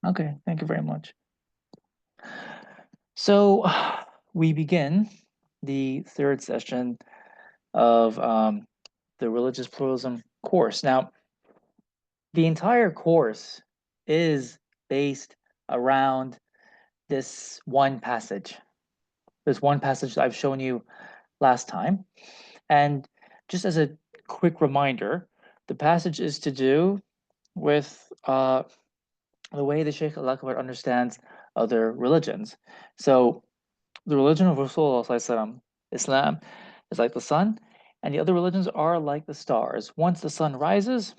Okay, thank you very much. So we begin the third session of the religious pluralism course. Now, the entire course is based around this one passage. This one passage that I've shown you last time. And just as a quick reminder, the passage is to do with the way the Shaykh al-Akbar understands other religions. So the religion of Rasulullah, Islam, is like the sun, and the other religions are like the stars. Once the sun rises,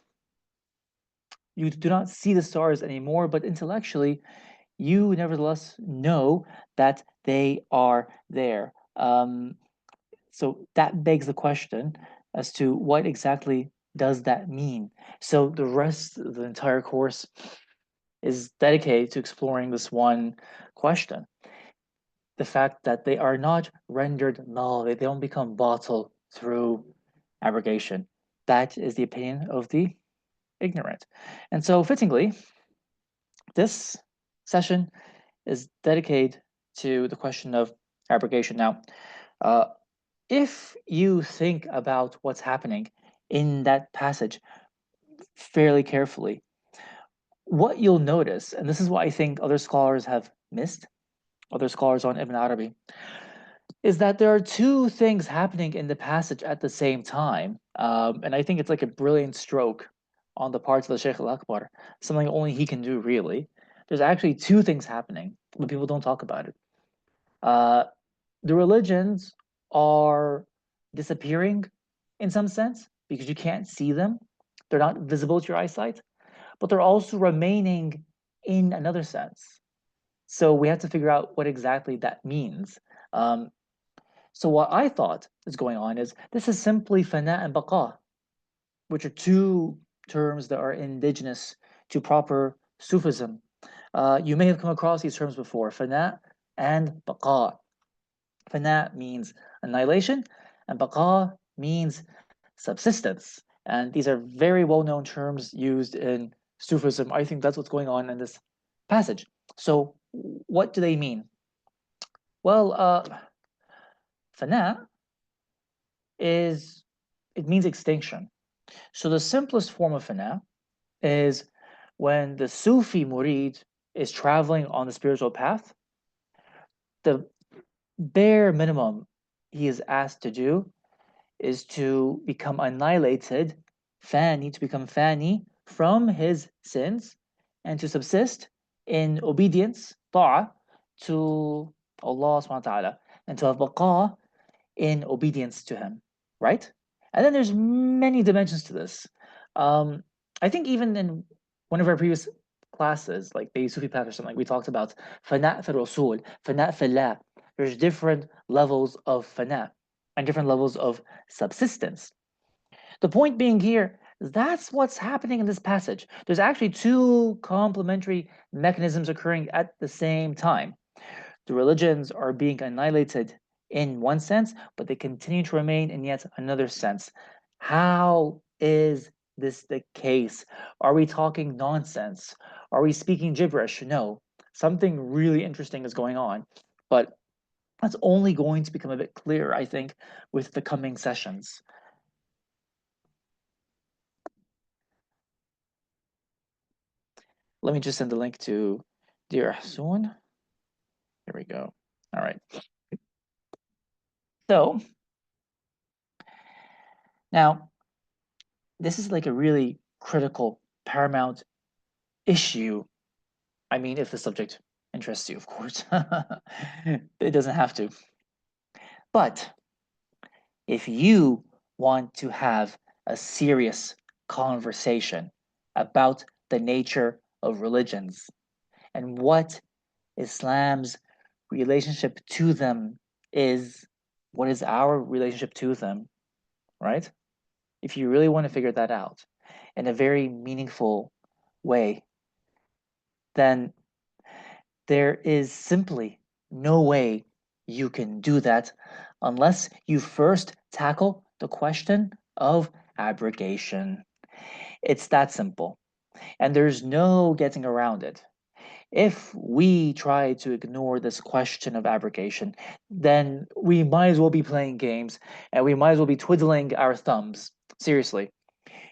you do not see the stars anymore, but intellectually, you nevertheless know that they are there. So that begs the question as to what exactly does that mean? So the rest of the entire course is dedicated to exploring this one question. The fact that they are not rendered null, they don't become batil through abrogation. That is the opinion of the ignorant. And so, fittingly, this session is dedicated to the question of abrogation. Now, uh, if you think about what's happening in that passage fairly carefully, what you'll notice, and this is what I think other scholars have missed, other scholars on Ibn Arabi, is that there are two things happening in the passage at the same time. And I think it's like a brilliant stroke on the parts of the Sheikh al Akbar, something only he can do, really. There's actually two things happening, but people don't talk about it. Uh, the religions are disappearing in some sense because you can't see them, they're not visible to your eyesight, but they're also remaining in another sense. So we have to figure out what exactly that means. Um, so what I thought is going on is this is simply fana and baqa, which are two terms that are indigenous to proper Sufism. You may have come across these terms before, fana and baqa. Fana means annihilation, and baqa means subsistence. And these are very well-known terms used in Sufism. I think that's what's going on in this passage. So what do they mean? Well, fana is it means extinction. So the simplest form of fana is when the Sufi murid is traveling on the spiritual path, the bare minimum he is asked to do is to become annihilated, fani, to become fani from his sins and to subsist in obedience, ta'ah, to Allah subhanahu wa ta'ala, and to have baqa in obedience to him, right? And then there's many dimensions to this. Um, I think even in one of our previous classes, like the Sufi path or something, we talked about fana fi rasul, fana fillah. There's different levels of fana and different levels of subsistence. The point being here, that's what's happening in this passage. There's actually two complementary mechanisms occurring at the same time. The religions are being annihilated in one sense, but they continue to remain in yet another sense. How is this the case? Are we talking nonsense? Are we speaking gibberish? No. Something really interesting is going on, but that's only going to become a bit clearer, I think, with the coming sessions. Let me just send the link to Dear Hassoon. Here we go. All right. So now this is like a really critical, paramount issue. I mean, if the subject interests you, of course. It doesn't have to. But if you want to have a serious conversation about the nature of religions and what Islam's relationship to them is, what is our relationship to them, right? If you really want to figure that out in a very meaningful way, then there is simply no way you can do that unless you first tackle the question of abrogation. It's that simple, and there's no getting around it. If we try to ignore this question of abrogation, then we might as well be playing games and we might as well be twiddling our thumbs. Seriously.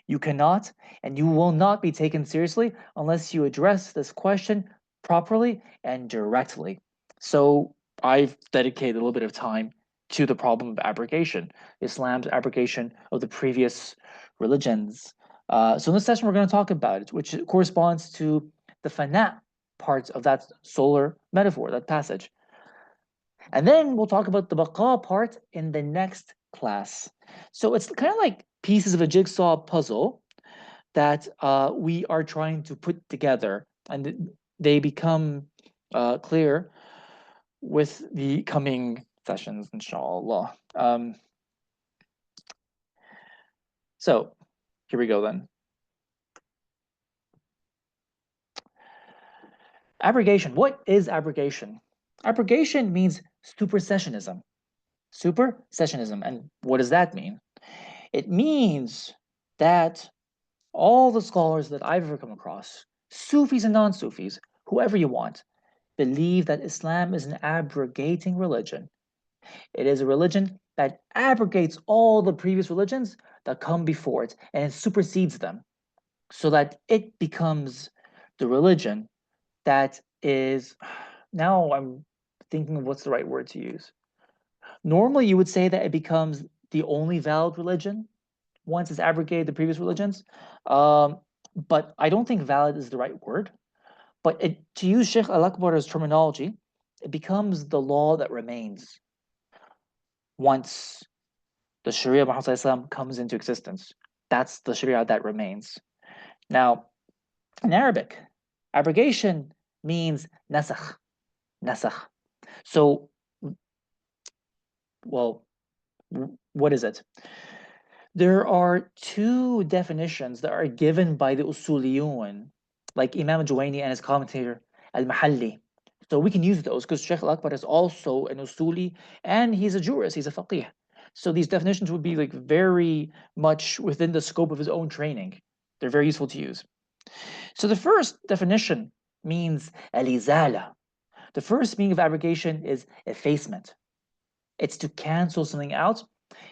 You cannot and you will not be taken seriously unless you address this question properly and directly. So I've dedicated a little bit of time to the problem of abrogation, Islam's abrogation of the previous religions. So in this session, we're going to talk about it, which corresponds to the fana part of that solar metaphor, that passage. And then we'll talk about the baqa part in the next class. So it's kind of like pieces of a jigsaw puzzle that we are trying to put together, and they become clear with the coming sessions, inshallah. So here we go then. Abrogation. What is abrogation? Abrogation means supersessionism. Supersessionism. And what does that mean? It means that all the scholars that I've ever come across, Sufis and non-Sufis, whoever you want, believe that Islam is an abrogating religion. It is a religion that abrogates all the previous religions that come before it and it supersedes them so that it becomes the religion that is. Now I'm thinking of what's the right word to use. Normally, you would say that it becomes the only valid religion once it's abrogated the previous religions. But I don't think valid is the right word. But to use Sheikh Al Akbar's terminology, it becomes the law that remains once the Sharia of Muhammad comes into existence. That's the Sharia that remains. Now, in Arabic, abrogation means nasakh. Nasakh. So, well, what is it? There are two definitions that are given by the Usuliyun, like Imam Juwayni and his commentator Al-Mahalli. So we can use those because Sheikh Al-Akbar is also an Usuli and he's a jurist, he's a faqih. So these definitions would be like very much within the scope of his own training. They're very useful to use. So the first definition means al-izala. The first meaning of abrogation is effacement. It's to cancel something out.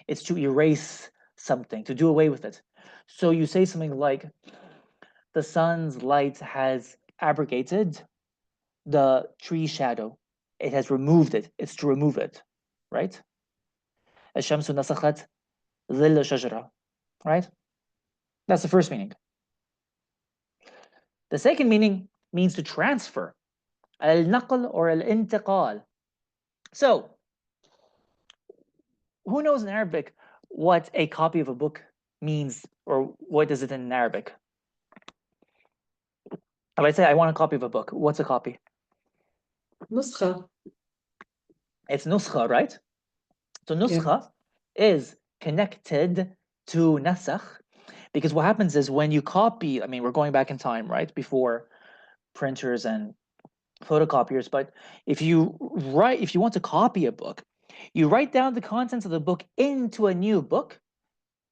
It's to erase something, to do away with it. So you say something like, the sun's light has abrogated the tree shadow. It has removed it. It's to remove it, right? الشمس نسخت ظل شجرة, right? That's the first meaning. The second meaning means to transfer. النقل or الانتقال. So, who knows in Arabic what a copy of a book means, or what is it in Arabic? If I say I want a copy of a book, what's a copy? نسخة. It's nuskha, right? So nuskha is connected to nasakh, because what happens is when you copy, I mean, we're going back in time, right? Before printers and photocopiers, but if you want to copy a book, you write down the contents of the book into a new book.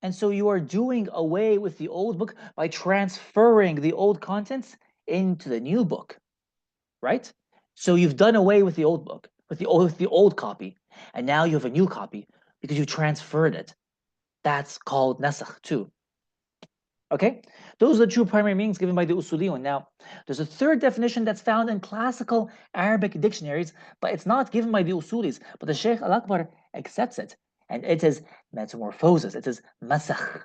And so you are doing away with the old book by transferring the old contents into the new book, right? So you've done away with the old book, with the old copy, and now you have a new copy because you transferred it. That's called nasakh too. Okay, those are the two primary meanings given by the Usuliyun. Now, there's a third definition that's found in classical Arabic dictionaries, but it's not given by the Usulis, but the Sheikh Al-Akbar accepts it, and it is metamorphosis, it is masakh.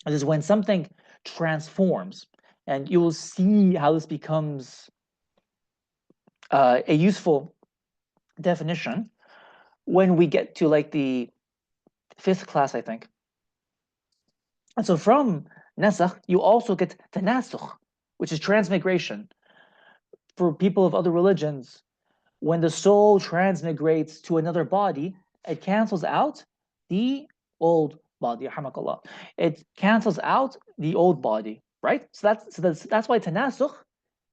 It is when something transforms, and you will see how this becomes a useful definition when we get to like the 5th class, I think. And so from nasakh, you also get tanasukh, which is transmigration. For people of other religions, when the soul transmigrates to another body, it cancels out the old body. It cancels out the old body, right? So that's why tanasukh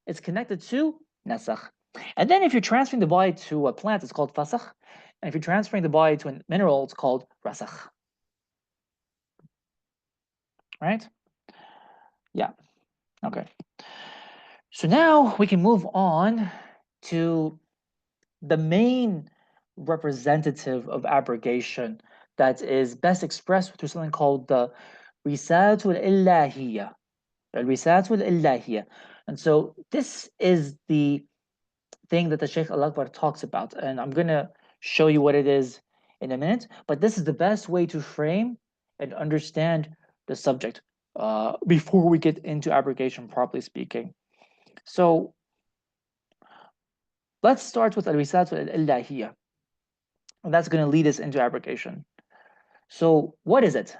is connected to nasakh. And then if you're transferring the body to a plant, it's called fasakh. And if you're transferring the body to a mineral, it's called rasakh. Right? Yeah. Okay. So now we can move on to the main representative of abrogation that is best expressed through something called the Risalatul Illahiyya. Risalatul Illahiyya. And so this is the thing that the Sheikh Al Akbar talks about, and I'm gonna show you what it is in a minute. But this is the best way to frame and understand the subject before we get into abrogation, properly speaking. So let's start with al-Risalatul al-Illahiyya, and that's going to lead us into abrogation. So what is it?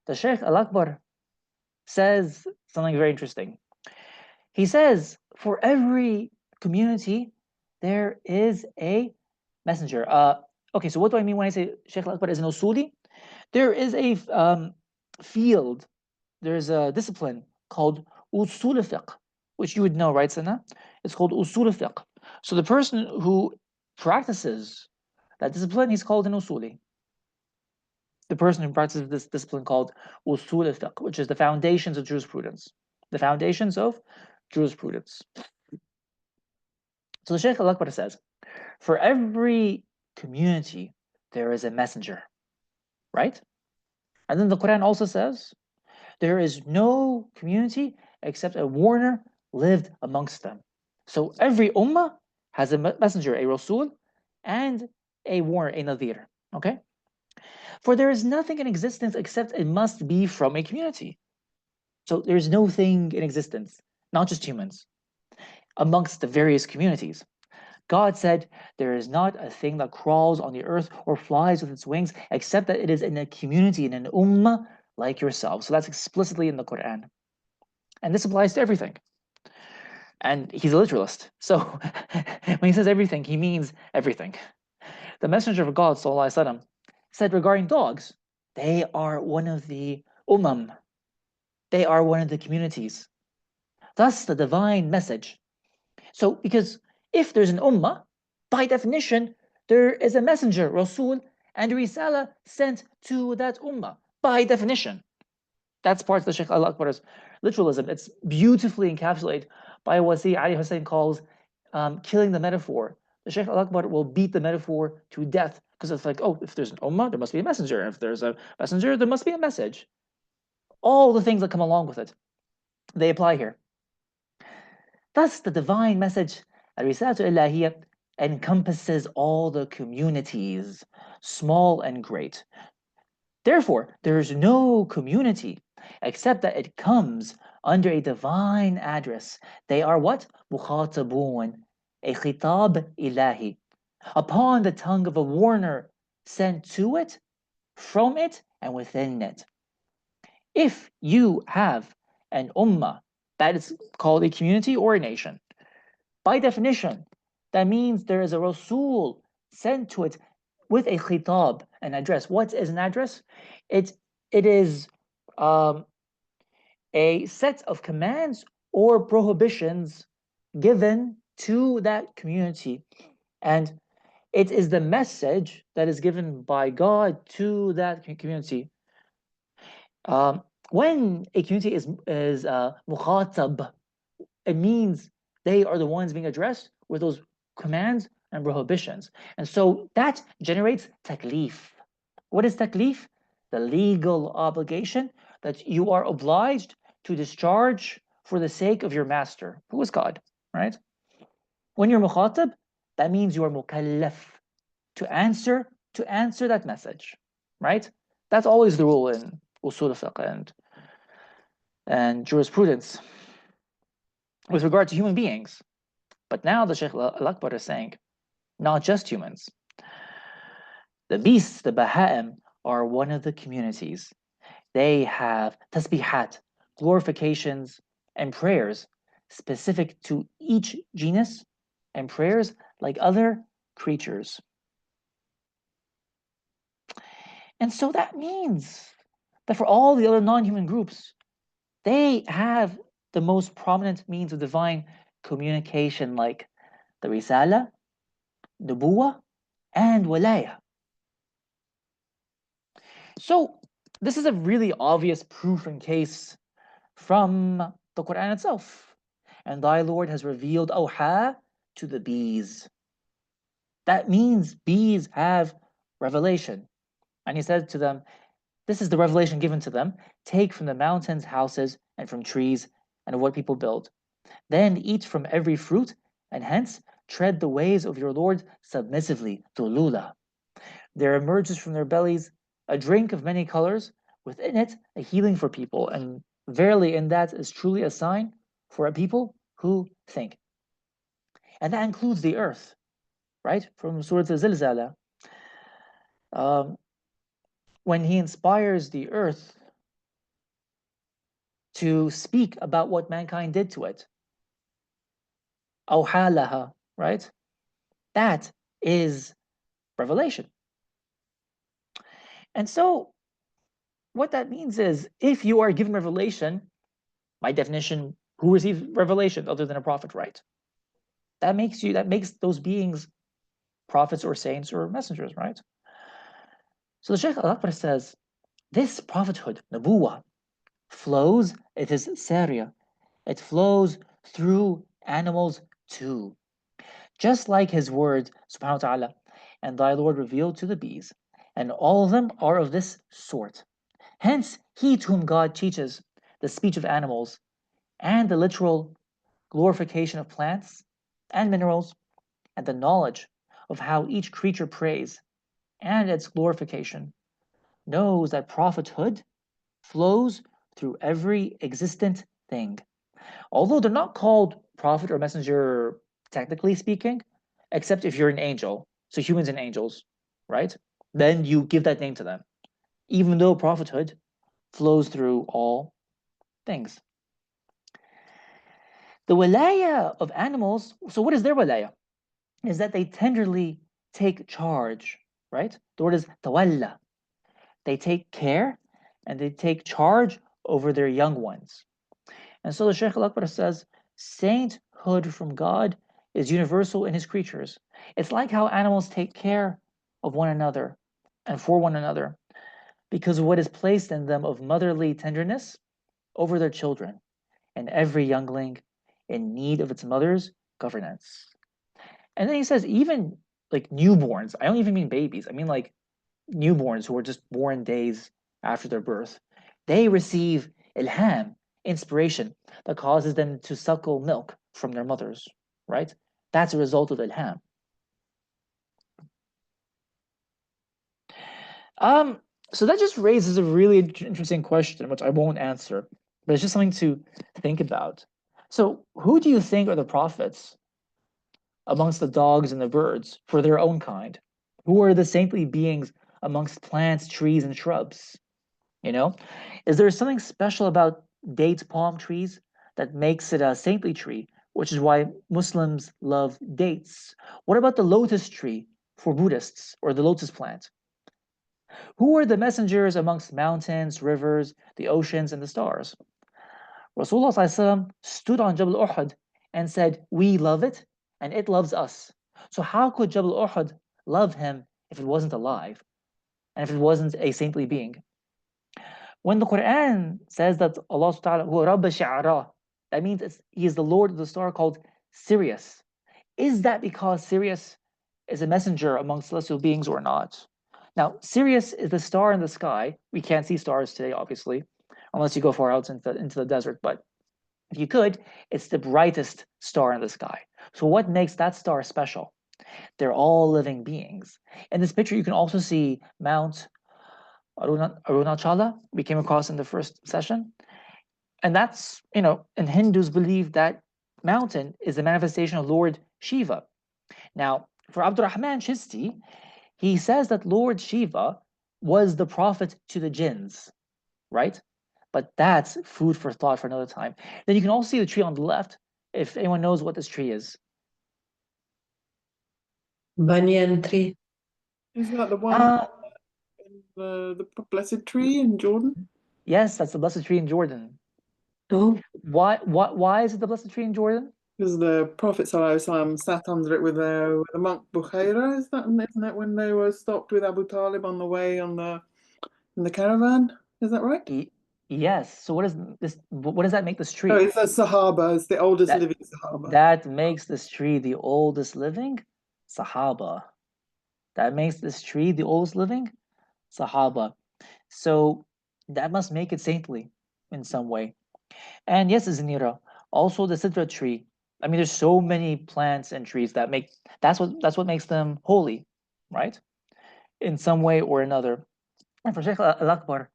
The Sheikh Al-Akbar says something very interesting. He says, for every community, there is a messenger. Okay, so what do I mean when I say Sheikh Al-Akbar is an usuli? There is a field, there's a discipline called usul fiqh, which you would know, right, Sana? It's called usul fiqh. So the person who practices that discipline, he's called an usuli. The person who practices this discipline called usul fiqh, which is the foundations of jurisprudence. The foundations of jurisprudence. So the Shaykh Al-Akbar says, for every community, there is a messenger, right? And then the Quran also says, there is no community except a warner lived amongst them. So every ummah has a messenger, a rasul, and a warner, a nadir. Okay? For there is nothing in existence except it must be from a community. So there is no thing in existence, not just humans, amongst the various communities. God said, there is not a thing that crawls on the earth or flies with its wings except that it is in a community, in an ummah like yourself. So that's explicitly in the Quran. And this applies to everything. And he's a literalist. So when he says everything, he means everything. The Messenger of God, sallallahu alaihi wasallam, said regarding dogs, they are one of the ummam. They are one of the communities. Thus, the divine message. So, because if there's an ummah, by definition, there is a messenger, Rasul, and a risala sent to that ummah, by definition. That's part of the Shaykh Al-Akbar's literalism. It's beautifully encapsulated by what Sayyid Ali Hussein calls killing the metaphor. The Shaykh Al-Akbar will beat the metaphor to death because it's like, oh, if there's an ummah, there must be a messenger. If there's a messenger, there must be a message. All the things that come along with it, they apply here. Thus, the divine message, Al-Risalatu Ilahiyya, encompasses all the communities, small and great. Therefore, there is no community except that it comes under a divine address. They are what? Mukhatabun, a khitab ilahi, upon the tongue of a warner sent to it, from it, and within it. If you have an ummah that is called a community or a nation, by definition, that means there is a Rasul sent to it with a khitab, an address. What is an address? It is a set of commands or prohibitions given to that community, and it is the message that is given by God to that community. When a community is mukhatab, it means they are the ones being addressed with those commands and prohibitions. And so that generates taklif. What is taklif? The legal obligation that you are obliged to discharge for the sake of your master, who is God, right? When you're mukhatab, that means you are mukallaf, to answer that message, right? That's always the rule in usul fiqh and jurisprudence with regard to human beings. But now the Shaykh Al-Akbar is saying, not just humans. The beasts, the Baha'im, are one of the communities. They have tasbihat, glorifications, and prayers specific to each genus, and prayers like other creatures. And so that means that for all the other non-human groups, they have the most prominent means of divine communication, like the Risala, Nubuwa, and Walaya. So this is a really obvious proof and case from the Quran itself. and thy Lord has revealed awha to the bees. That means bees have revelation. And he said to them, this is the revelation given to them. Take from the mountains houses and from trees and of what people build. Then eat from every fruit, and hence tread the ways of your Lord submissively, tulula. There emerges from their bellies a drink of many colors, within it a healing for people, and verily in that is truly a sign for a people who think. And that includes the earth, right? From Surah Al-Zilzala. When he inspires the earth to speak about what mankind did to it, awhalaha, right? That is revelation. And so what that means is if you are given revelation, by definition, who receives revelation other than a prophet, right? That makes those beings prophets or saints or messengers, right? So the Shaykh Al-Akbar says, this prophethood, Nabuwa, flows, it is sariya, it flows through animals too. Just like his word, subhanahu wa ta'ala, and thy Lord revealed to the bees, and all of them are of this sort. Hence, he to whom God teaches the speech of animals and the literal glorification of plants and minerals, and the knowledge of how each creature prays and its glorification, knows that prophethood flows through every existent thing. Although they're not called prophet or messenger, technically speaking, except if you're an angel, so humans and angels, right? Then you give that name to them, even though prophethood flows through all things. The wilaya of animals, so what is their wilaya? Is that they tenderly take charge, right? The word is tawalla. They take care and they take charge over their young ones. And so the Shaykh Al-Akbar says, sainthood from God is universal in his creatures. It's like how animals take care of one another and for one another because of what is placed in them of motherly tenderness over their children, and every youngling in need of its mother's governance. And then he says, even like newborns, I don't even mean babies, I mean like newborns who are just born days after their birth, they receive ilham, inspiration, that causes them to suckle milk from their mothers, right? That's a result of ilham. So that just raises a really interesting question, which I won't answer, but it's just something to think about. So who do you think are the prophets amongst the dogs and the birds for their own kind? Who are the saintly beings amongst plants, trees, and shrubs? You know, is there something special about date palm trees that makes it a saintly tree, which is why Muslims love dates? What about the lotus tree for Buddhists, or the lotus plant? Who are the messengers amongst mountains, rivers, the oceans, and the stars? Rasulullah ﷺ stood on Jabal Uhud and said, we love it and it loves us. So how could Jabal Uhud love him if it wasn't alive and if it wasn't a saintly being? When the Quran says that Allah subhanahu wa ta'ala huwa Rabb shi'ara, that means he is the Lord of the star called Sirius. Is that because Sirius is a messenger amongst celestial beings or not? Now, Sirius is the star in the sky. We can't see stars today, obviously, unless you go far out into the desert. But if you could, it's the brightest star in the sky. So what makes that star special? They're all living beings. In this picture, you can also see Mount Arunachala we came across in the first session. And that's, and Hindus believe that mountain is the manifestation of Lord Shiva. Now, for Abdurrahman Chisti, he says that Lord Shiva was the prophet to the jinns, right? But that's food for thought for another time. Then you can also see the tree on the left, if anyone knows what this tree is. Banyan tree. Isn't that the one in the blessed tree in Jordan? Yes, that's the blessed tree in Jordan. Oh, Why is it the blessed tree in Jordan? Because the Prophet ﷺ sat under it with the monk Bukhaira, isn't it, when they were stopped with Abu Talib on the way in the caravan? Is that right? Yes. So what is this? What does that make this tree? Oh, it's the Sahaba, it's the oldest That living Sahaba. that makes this tree the oldest living Sahaba. That makes this tree the oldest living Sahaba. So that must make it saintly in some way. And yes, Zinira, also the Sidra tree. I mean, there's so many plants and trees that make that's what makes them holy, right? In some way or another. And for Sheikh Al-Akbar,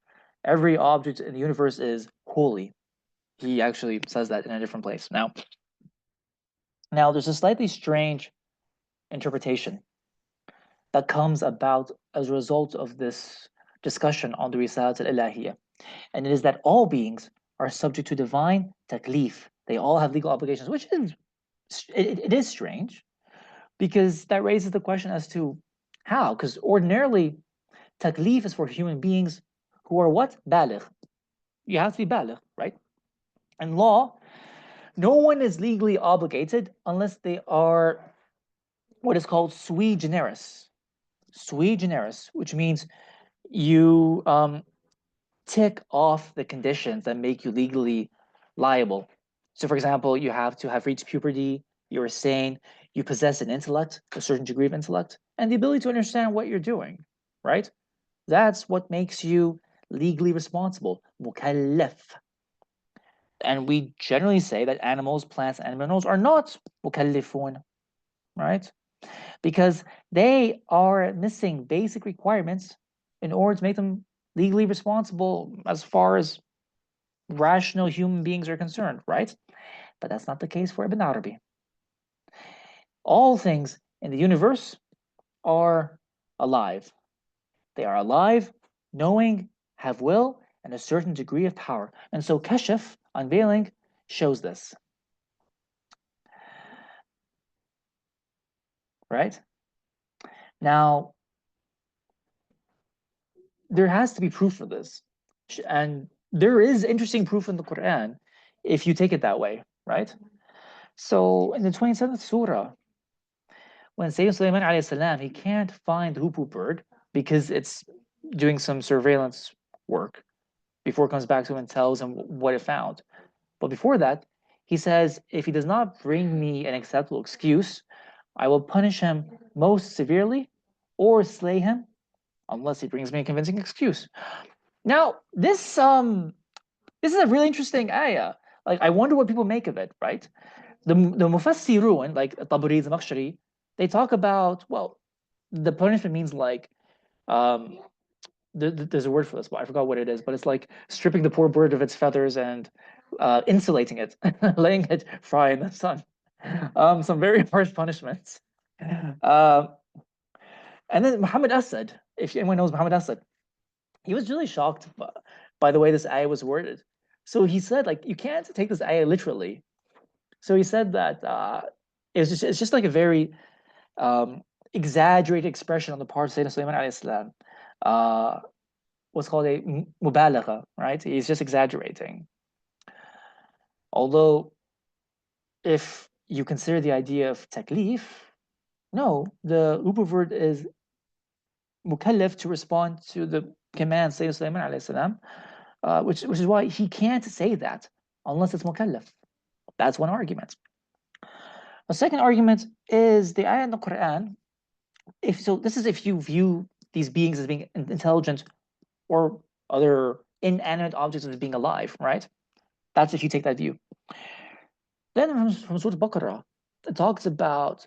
every object in the universe is holy. He actually says that in a different place. Now there's a slightly strange interpretation that comes about as a result of this discussion on the Risalat al-Ilahiyya. And it is that all beings are subject to divine taklif. They all have legal obligations, which is it is strange because that raises the question as to how. Because ordinarily, taklif is for human beings who are what? Baligh. You have to be baligh, right? In law, no one is legally obligated unless they are what is called sui generis. Sui generis, which means you tick off the conditions that make you legally liable. So, for example, you have to have reached puberty, you're sane, you possess an intellect, a certain degree of intellect, and the ability to understand what you're doing, right? That's what makes you legally responsible, mukallaf. And we generally say that animals, plants, and minerals are not mukallifun, right? Because they are missing basic requirements in order to make them legally responsible as far as rational human beings are concerned, right? But that's not the case for Ibn Arabi. All things in the universe are alive. They are alive, knowing, have will, and a certain degree of power. And so Kashf, unveiling, shows this. Right? Now, there has to be proof for this. And there is interesting proof in the Quran if you take it that way, right? So in the 27th surah, when Sayyidina Sulaiman alayhi salam, he can't find the hoopoe bird because it's doing some surveillance work before it comes back to him and tells him what it found. But before that, he says, if he does not bring me an acceptable excuse, I will punish him most severely or slay him unless he brings me a convincing excuse. Now, this is a really interesting ayah. Like, I wonder what people make of it, right? The Mufassirun, like Tabari, the Makhshari, they talk about, well, the punishment means like, um, there's a word for this, but I forgot what it is, but it's like stripping the poor bird of its feathers and insulating it, letting it fry in the sun. Some very harsh punishments. Uh, and then Muhammad Asad, if anyone knows Muhammad Asad, he was really shocked by the way this ayah was worded. So he said, like, you can't take this ayah literally. So he said that it's just like a very exaggerated expression on the part of Sayyidina Sulaiman alayhi salam. What's called a mubalagha, right? He's just exaggerating. Although, if you consider the idea of taklif, no, the upperword is mukallaf to respond to the command Sayyidina Sulaiman alayhi salam, which is why he can't say that unless it's mukallaf. That's one argument. A second argument is the ayah in the Quran. This is if you view these beings as being intelligent or other inanimate objects as being alive, right? That's if you take that view. Then from Surah Baqarah, it talks about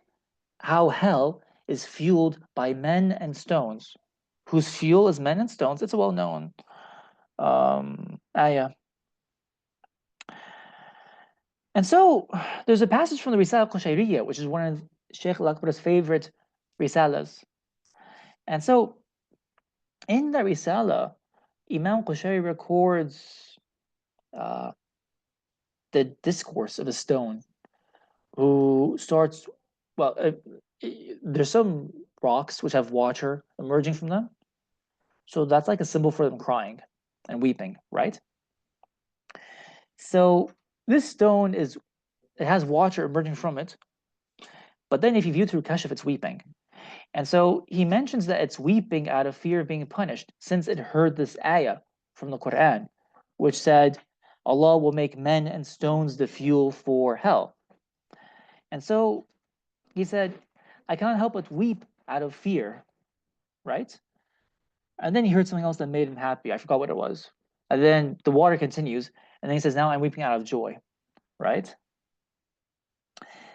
how hell is fueled by men and stones, whose fuel is men and stones. It's a well-known ayah. And so there's a passage from the Risala Qushayriyya, which is one of Sheikh Al-Akbar's favorite risalas. And so in that risala, Imam Qushayri records the discourse of a stone who starts, well, there's some rocks which have water emerging from them. So that's like a symbol for them crying and weeping, right? So this stone it has water emerging from it. But then if you view through kashf, it's weeping. And so he mentions that it's weeping out of fear of being punished since it heard this ayah from the Quran which said, Allah will make men and stones the fuel for hell. And so he said, I cannot help but weep out of fear, right? And then he heard something else that made him happy. I forgot what it was. And then the water continues, and then he says, now I'm weeping out of joy, right?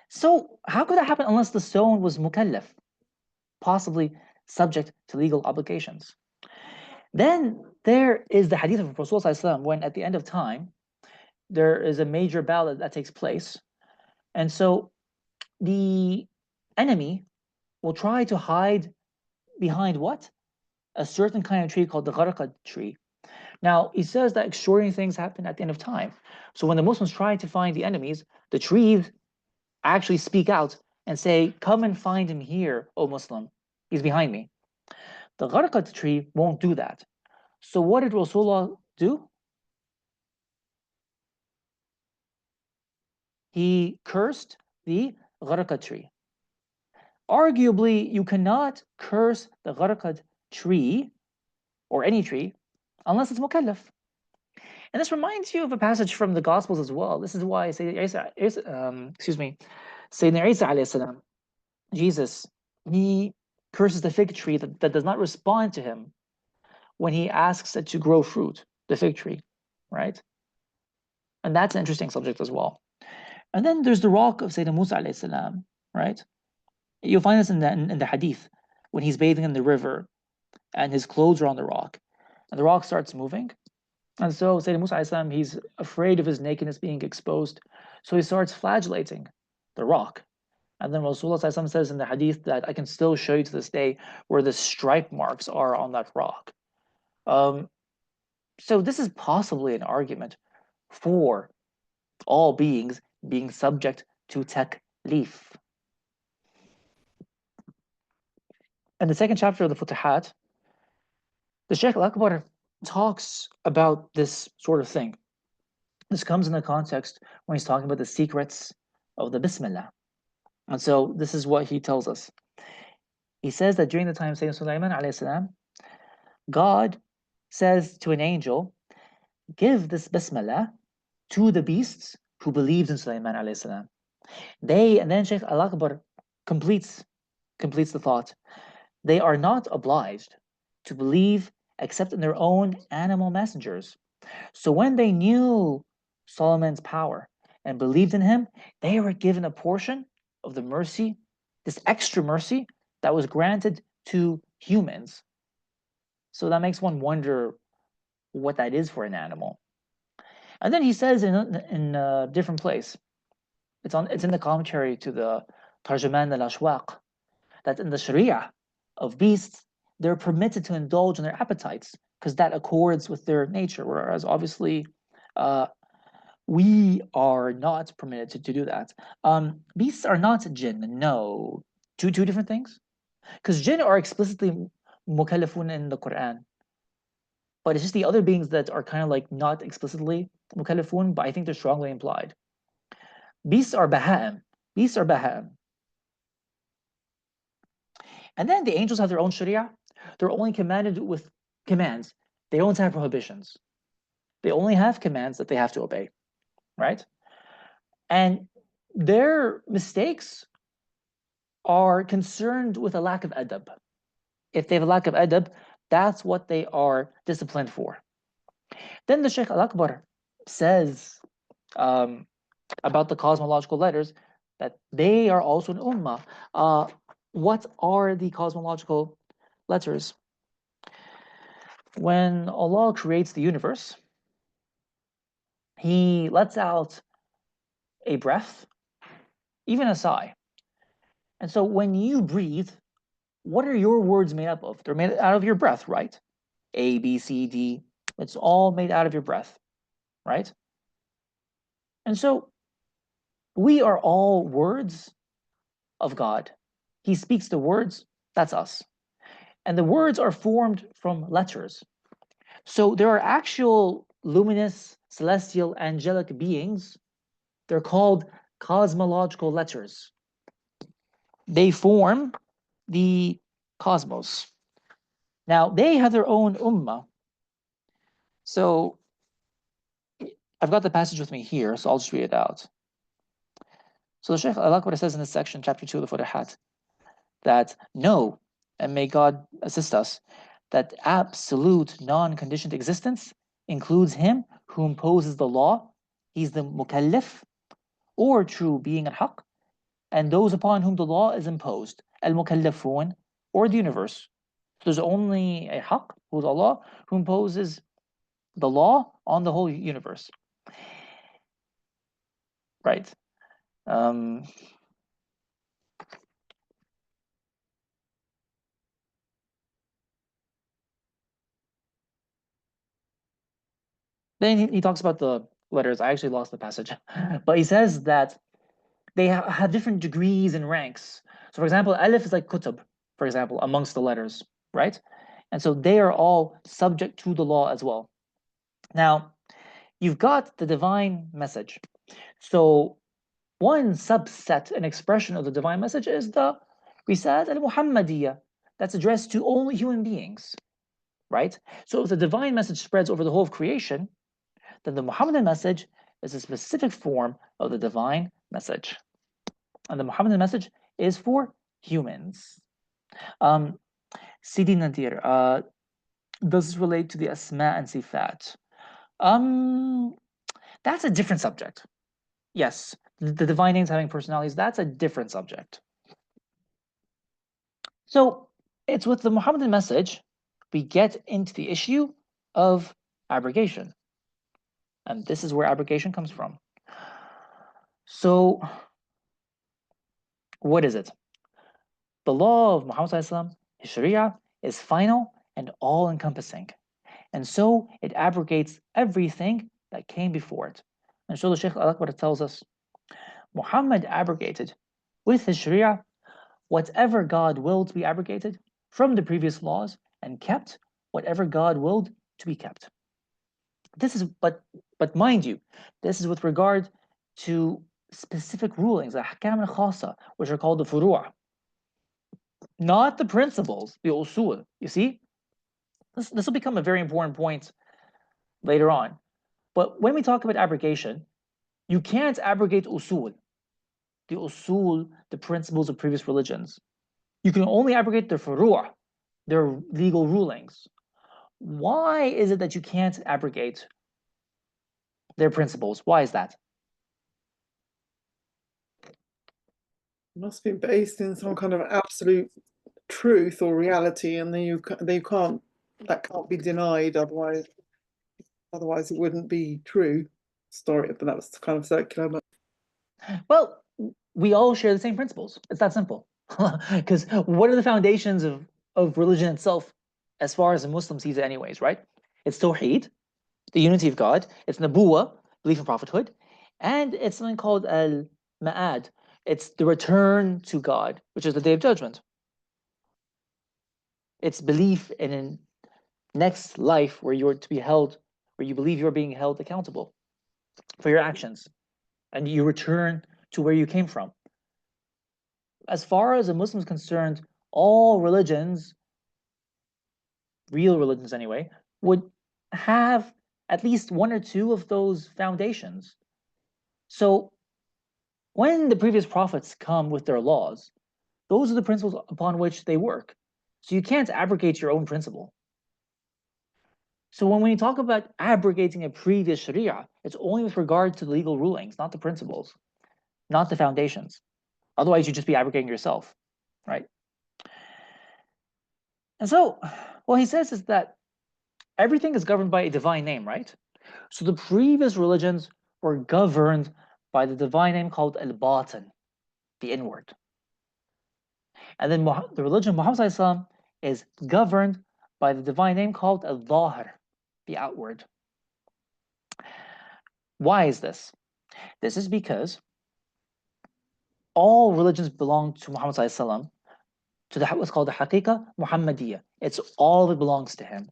So how could that happen unless the stone was mukallaf, possibly subject to legal obligations? Then there is the hadith of Rasul when at the end of time, there is a major battle that takes place. And so the enemy will try to hide behind what? A certain kind of tree called the gharqad tree. Now, he says that extraordinary things happen at the end of time. So when the Muslims try to find the enemies, the trees actually speak out and say, come and find him here, O Muslim. He's behind me. The gharqad tree won't do that. So what did Rasulullah do? He cursed the gharqad tree. Arguably, you cannot curse the gharqad tree or any tree unless it's mukallaf. And this reminds you of a passage from the Gospels as well. This is why Sayyidina Isa alayhi salam, Jesus, he curses the fig tree that does not respond to him when he asks it to grow fruit, the fig tree, right? And that's an interesting subject as well. And then there's the rock of Sayyidina Musa alayhi salam, right? You'll find this in the hadith when he's bathing in the river and his clothes are on the rock and the rock starts moving. And so Sayyidina Musa alayhi salam, he's afraid of his nakedness being exposed. So he starts flagellating the rock. And then Rasulullah sallallahu alaihi wasallam says in the hadith that I can still show you to this day where the stripe marks are on that rock. So this is possibly an argument for all beings being subject to taklif. In the second chapter of the Futuhat, the Shaykh al-Akbar talks about this sort of thing. This comes in the context when he's talking about the secrets of the Bismillah. And so this is what he tells us. He says that during the time of Sayyidina Sulaiman alayhi salam, God says to an angel, give this Bismillah to the beasts who believed in Sulaiman alayhi salam. And then Shaykh al-Akbar completes the thought. They are not obliged to believe except in their own animal messengers. So when they knew Solomon's power and believed in him, they were given a portion of the mercy, this extra mercy that was granted to humans. So that makes one wonder what that is for an animal. And then he says in a different place, it's in the commentary to the Tarjuman al-Ashwaq, that in the Sharia of beasts, they're permitted to indulge in their appetites because that accords with their nature, whereas obviously we are not permitted to do that. Beasts are not jinn, no. Two different things. Because jinn are explicitly mukallafun in the Quran. But it's just the other beings that are kind of like not explicitly mukallafun, but I think they're strongly implied. Beasts are baha'im. Beasts are baha'im. And then the angels have their own sharia. They're only commanded with commands. They don't have prohibitions. They only have commands that they have to obey, right? And their mistakes are concerned with a lack of adab. If they have a lack of adab, that's what they are disciplined for. Then the Shaykh al-Akbar says about the cosmological letters that they are also an ummah. What are the cosmological letters? When Allah creates the universe, He lets out a breath, even a sigh. And so when you breathe, what are your words made up of? They're made out of your breath, right? A, B, C, D. It's all made out of your breath, right? And so we are all words of God. He speaks the words, that's us. And the words are formed from letters. So there are actual luminous, celestial, angelic beings. They're called cosmological letters. They form the cosmos. Now, they have their own ummah. So I've got the passage with me here, so I'll just read it out. So the Shaykh, I like what it says in this section, chapter 2 of the Futuhat, that know, and may God assist us, that absolute non-conditioned existence includes him who imposes the law, he's the mukallaf, or true being al-haq, and those upon whom the law is imposed, al-mukallafun, or the universe. So there's only a haq, who's Allah, who imposes the law on the whole universe. Right. Then he talks about the letters. I actually lost the passage, but he says that they have different degrees and ranks. So, for example, alif is like kutub, for example, amongst the letters, right? And so they are all subject to the law as well. Now, you've got the divine message. So, one subset, an expression of the divine message is the Risat al-Muhammadiyya. That's addressed to only human beings, right? So, if the divine message spreads over the whole of creation, then the Muhammadan message is a specific form of the divine message. And the Muhammadan message is for humans. Sidi Nadir, does this relate to the Asma and Sifat? That's a different subject. Yes, the divine names having personalities, that's a different subject. So it's with the Muhammadan message we get into the issue of abrogation. And this is where abrogation comes from. So what is it? The law of Muhammad, his Sharia, is final and all-encompassing. And so it abrogates everything that came before it. And so the Shaykh al-Akbar tells us, Muhammad abrogated with his Sharia whatever God willed to be abrogated from the previous laws and kept whatever God willed to be kept. This is, but mind you, this is with regard to specific rulings, the ahkam al-khasa, which are called the furu'ah, not the principles, the usul. You see, this will become a very important point later on. But when we talk about abrogation, you can't abrogate usul, the principles of previous religions. You can only abrogate their furu'ah, their legal rulings. Why is it that you can't abrogate their principles? Why is that? It must be based in some kind of absolute truth or reality, and then that can't be denied. Otherwise it wouldn't be true. Story, but that was kind of circular. But well, we all share the same principles. It's that simple. Because what are the foundations of religion itself, as far as a Muslim sees it, anyways, right? It's Tawheed, the unity of God. It's Nabuwa, belief in prophethood, and it's something called al-Ma'ad. It's the return to God, which is the Day of Judgment. It's belief in a next life where you're to be held, where you believe you're being held accountable for your actions, and you return to where you came from. As far as a Muslim is concerned, all religions, real religions anyway, would have at least one or two of those foundations. So when the previous prophets come with their laws, those are the principles upon which they work. So you can't abrogate your own principle. So when we talk about abrogating a previous Sharia, it's only with regard to the legal rulings, not the principles, not the foundations. Otherwise, you'd just be abrogating yourself, right? And so what he says is that everything is governed by a divine name, right? So the previous religions were governed by the divine name called al-Batin, the inward. And then the religion of Muhammad is governed by the divine name called al-Zahir, the outward. Why is this? This is because all religions belong to Muhammad to what's called the Haqiqa Muhammadiyya. It's all that belongs to him.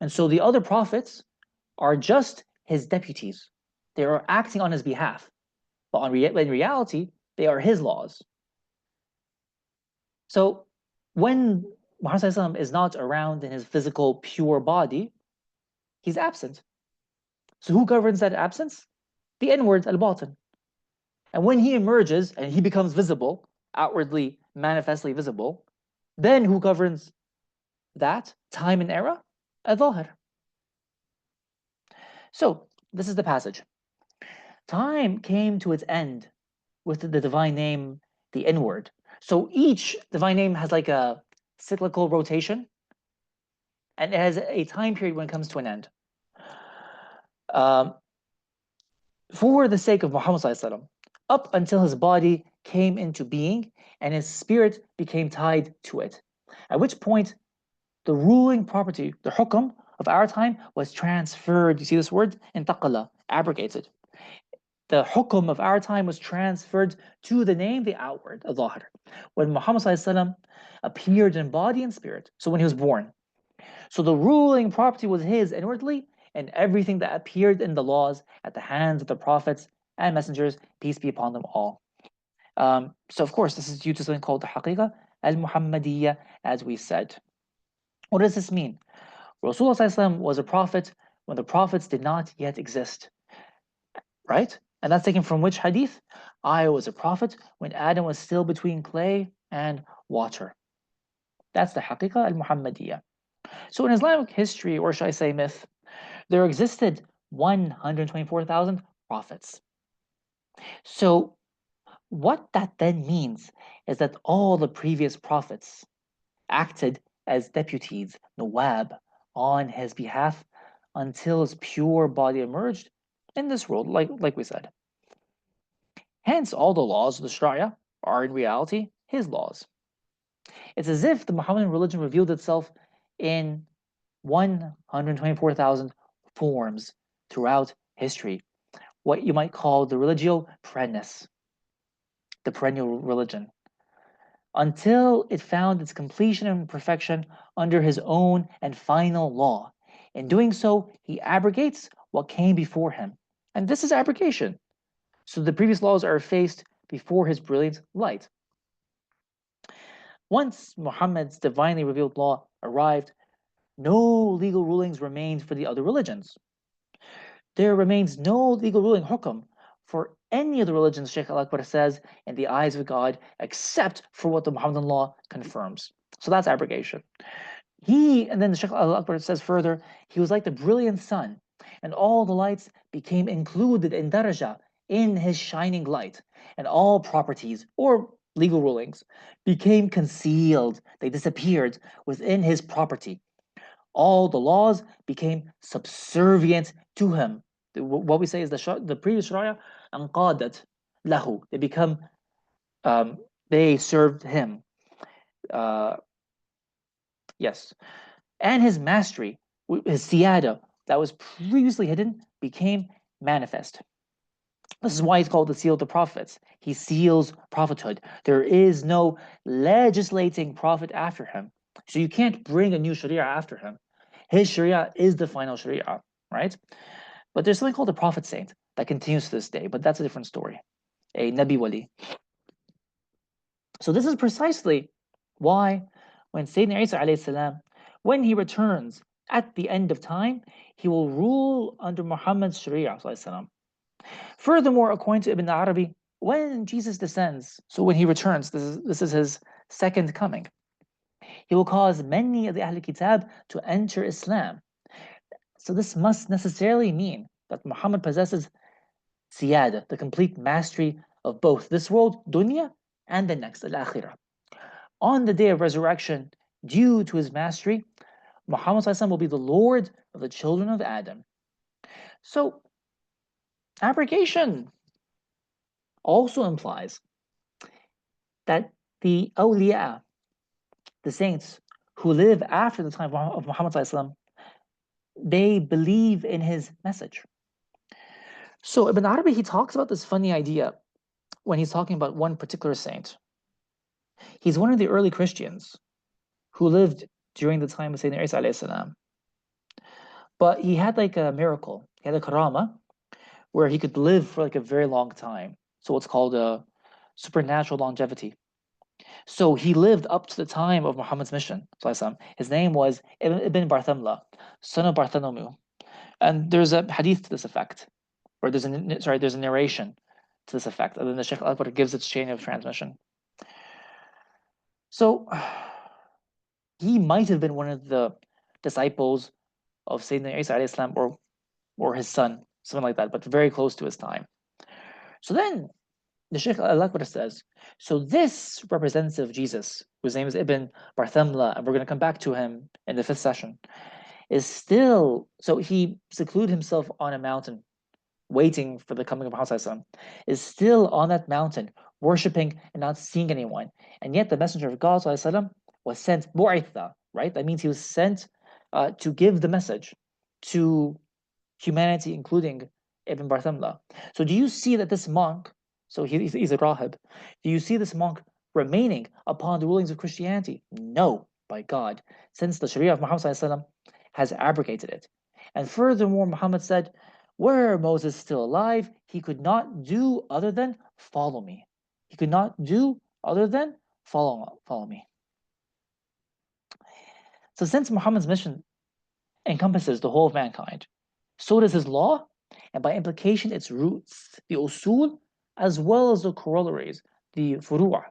And so the other prophets are just his deputies. They are acting on his behalf. But in reality, they are his laws. So when Muhammad is not around in his physical, pure body, he's absent. So who governs that absence? The inward, al-batin. And when he emerges and he becomes visible, outwardly, manifestly visible, then who governs that time and era? Al-zahir. So this is the passage. Time came to its end with the divine name, the inward. So each divine name has like a cyclical rotation, and it has a time period when it comes to an end. For the sake of Muhammad ﷺ, up until his body came into being and his spirit became tied to it, at which point the ruling property, the hukm of our time, was transferred. You see this word? Intaqala, abrogated. The hukm of our time was transferred to the name, the outward, al-zahir. When Muhammad ﷺ appeared in body and spirit, so when he was born. So the ruling property was his inwardly, and everything that appeared in the laws at the hands of the prophets and messengers, peace be upon them all. So of course, this is due to something called the haqiqah al-Muhammadiyya, as we said. What does this mean? Rasulullah was a prophet when the prophets did not yet exist, right? And that's taken from which hadith? I was a prophet when Adam was still between clay and water. That's the haqiqah al-Muhammadiyya. So in Islamic history, or should I say myth, there existed 124,000 prophets. So what that then means is that all the previous prophets acted as deputies, nawab, on his behalf until his pure body emerged in this world, like we said. Hence, all the laws of the Sharia are in reality his laws. It's as if the Muhammadan religion revealed itself in 124,000 forms throughout history, what you might call the religio perennis, the perennial religion, until it found its completion and perfection under his own and final law. In doing so, he abrogates what came before him. And this is abrogation. So the previous laws are effaced before his brilliant light. Once Muhammad's divinely revealed law arrived, no legal rulings remained for the other religions. There remains no legal ruling hukam for any of the religions, Shaykh Al-Akbar says, in the eyes of God, except for what the Muhammadan law confirms. So that's abrogation. And then Shaykh Al-Akbar says further, he was like the brilliant sun, and all the lights became included in daraja, in his shining light, and all properties or legal rulings became concealed. They disappeared within his property. All the laws became subservient to him. What we say is the previous Sharia, anqadat lahu. They become, they served him. Yes. And his mastery, his siyada, that was previously hidden, became manifest. This is why he's called the seal of the prophets. He seals prophethood. There is no legislating prophet after him. So you can't bring a new sharia after him. His sharia is the final sharia, right? But there's something called the prophet saint that continues to this day, but that's a different story. A Nabi Wali. So this is precisely why when Sayyidina Isa alayhi salam, when he returns at the end of time, he will rule under Muhammad's sharia. Furthermore, according to Ibn Arabi, when Jesus descends, so when he returns, this is his second coming, he will cause many of the Ahl Kitab to enter Islam. So this must necessarily mean that Muhammad possesses siyada, the complete mastery of both this world, dunya, and the next, al-akhirah. On the day of resurrection, due to his mastery, Muhammad will be the Lord of the children of Adam. So, abrogation also implies that the awliya, the saints who live after the time of Muhammad, they believe in his message. So Ibn Arabi, he talks about this funny idea when he's talking about one particular saint. He's one of the early Christians who lived during the time of Sayyidina Isa alayhi salam. But he had like a miracle. He had a karama where he could live for like a very long time. So what's called a supernatural longevity. So he lived up to the time of Muhammad's mission. His name was Ibn Barthamla, son of Bartholomew. And there's a hadith to this effect, or there's a narration to this effect, and then the Shaykh al-Akbar gives its chain of transmission. So he might have been one of the disciples of Sayyidina Isa alayhi salam, or his son, something like that, but very close to his time. So then the Shaykh al-Akbar says, so this representative of Jesus, whose name is Ibn Barthamla, and we're going to come back to him in the 5th session, is still, so he secluded himself on a mountain, waiting for the coming of Muhammad, is still on that mountain, worshipping and not seeing anyone. And yet the Messenger of God was sent, bu'itha, right? That means he was sent to give the message to humanity, including Ibn Barthamla. So do you see that this monk, so he's a rahib, do you see this monk remaining upon the rulings of Christianity? No, by God, since the Sharia of Muhammad has abrogated it. And furthermore, Muhammad said, were Moses still alive, he could not do other than follow me. He could not do other than follow me. So since Muhammad's mission encompasses the whole of mankind, so does his law, and by implication its roots, the usul, as well as the corollaries, the furu'a.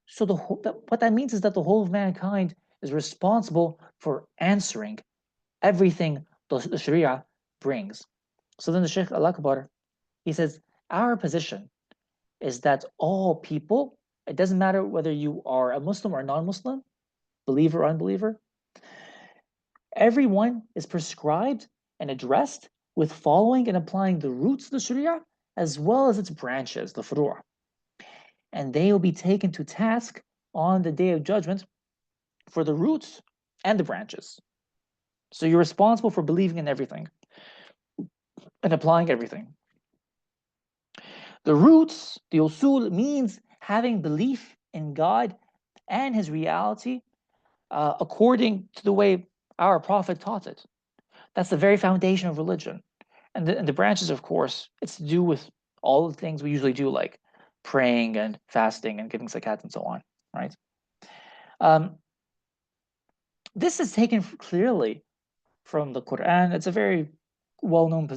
So what that means is that the whole of mankind is responsible for answering everything the Sharia brings. So then the Shaykh al-Akbar, he says, our position is that all people, it doesn't matter whether you are a Muslim or non-Muslim, believer or unbeliever, everyone is prescribed and addressed with following and applying the roots of the Sharia as well as its branches, the furu'. And they will be taken to task on the day of judgment for the roots and the branches. So you're responsible for believing in everything and applying everything. The roots, the usul, means having belief in God and his reality according to the way our Prophet taught it. That's the very foundation of religion. And the branches, of course, it's to do with all the things we usually do, like praying and fasting and giving zakat and so on, right? This is taken clearly from the Quran. It's a very well-known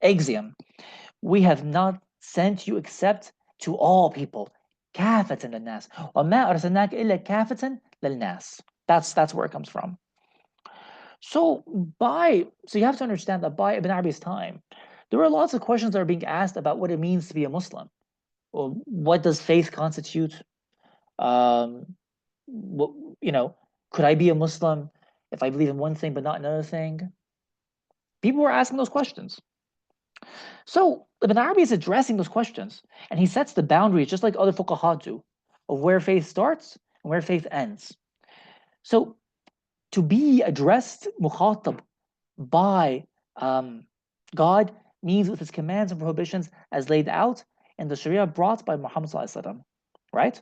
axiom. We have not sent you except to all people. كافة للناس. وما أرسلناك إلا كافة للناس. That's where it comes from. So you have to understand that by Ibn Arabi's time, there were lots of questions that are being asked about what it means to be a Muslim. Well, what does faith constitute? Could I be a Muslim if I believe in one thing but not another thing? People were asking those questions. So Ibn Arabi is addressing those questions, and he sets the boundaries, just like other fuqaha do, of where faith starts and where faith ends. So to be addressed mukhatab by God means with his commands and prohibitions as laid out in the Sharia brought by Muhammad ﷺ, right?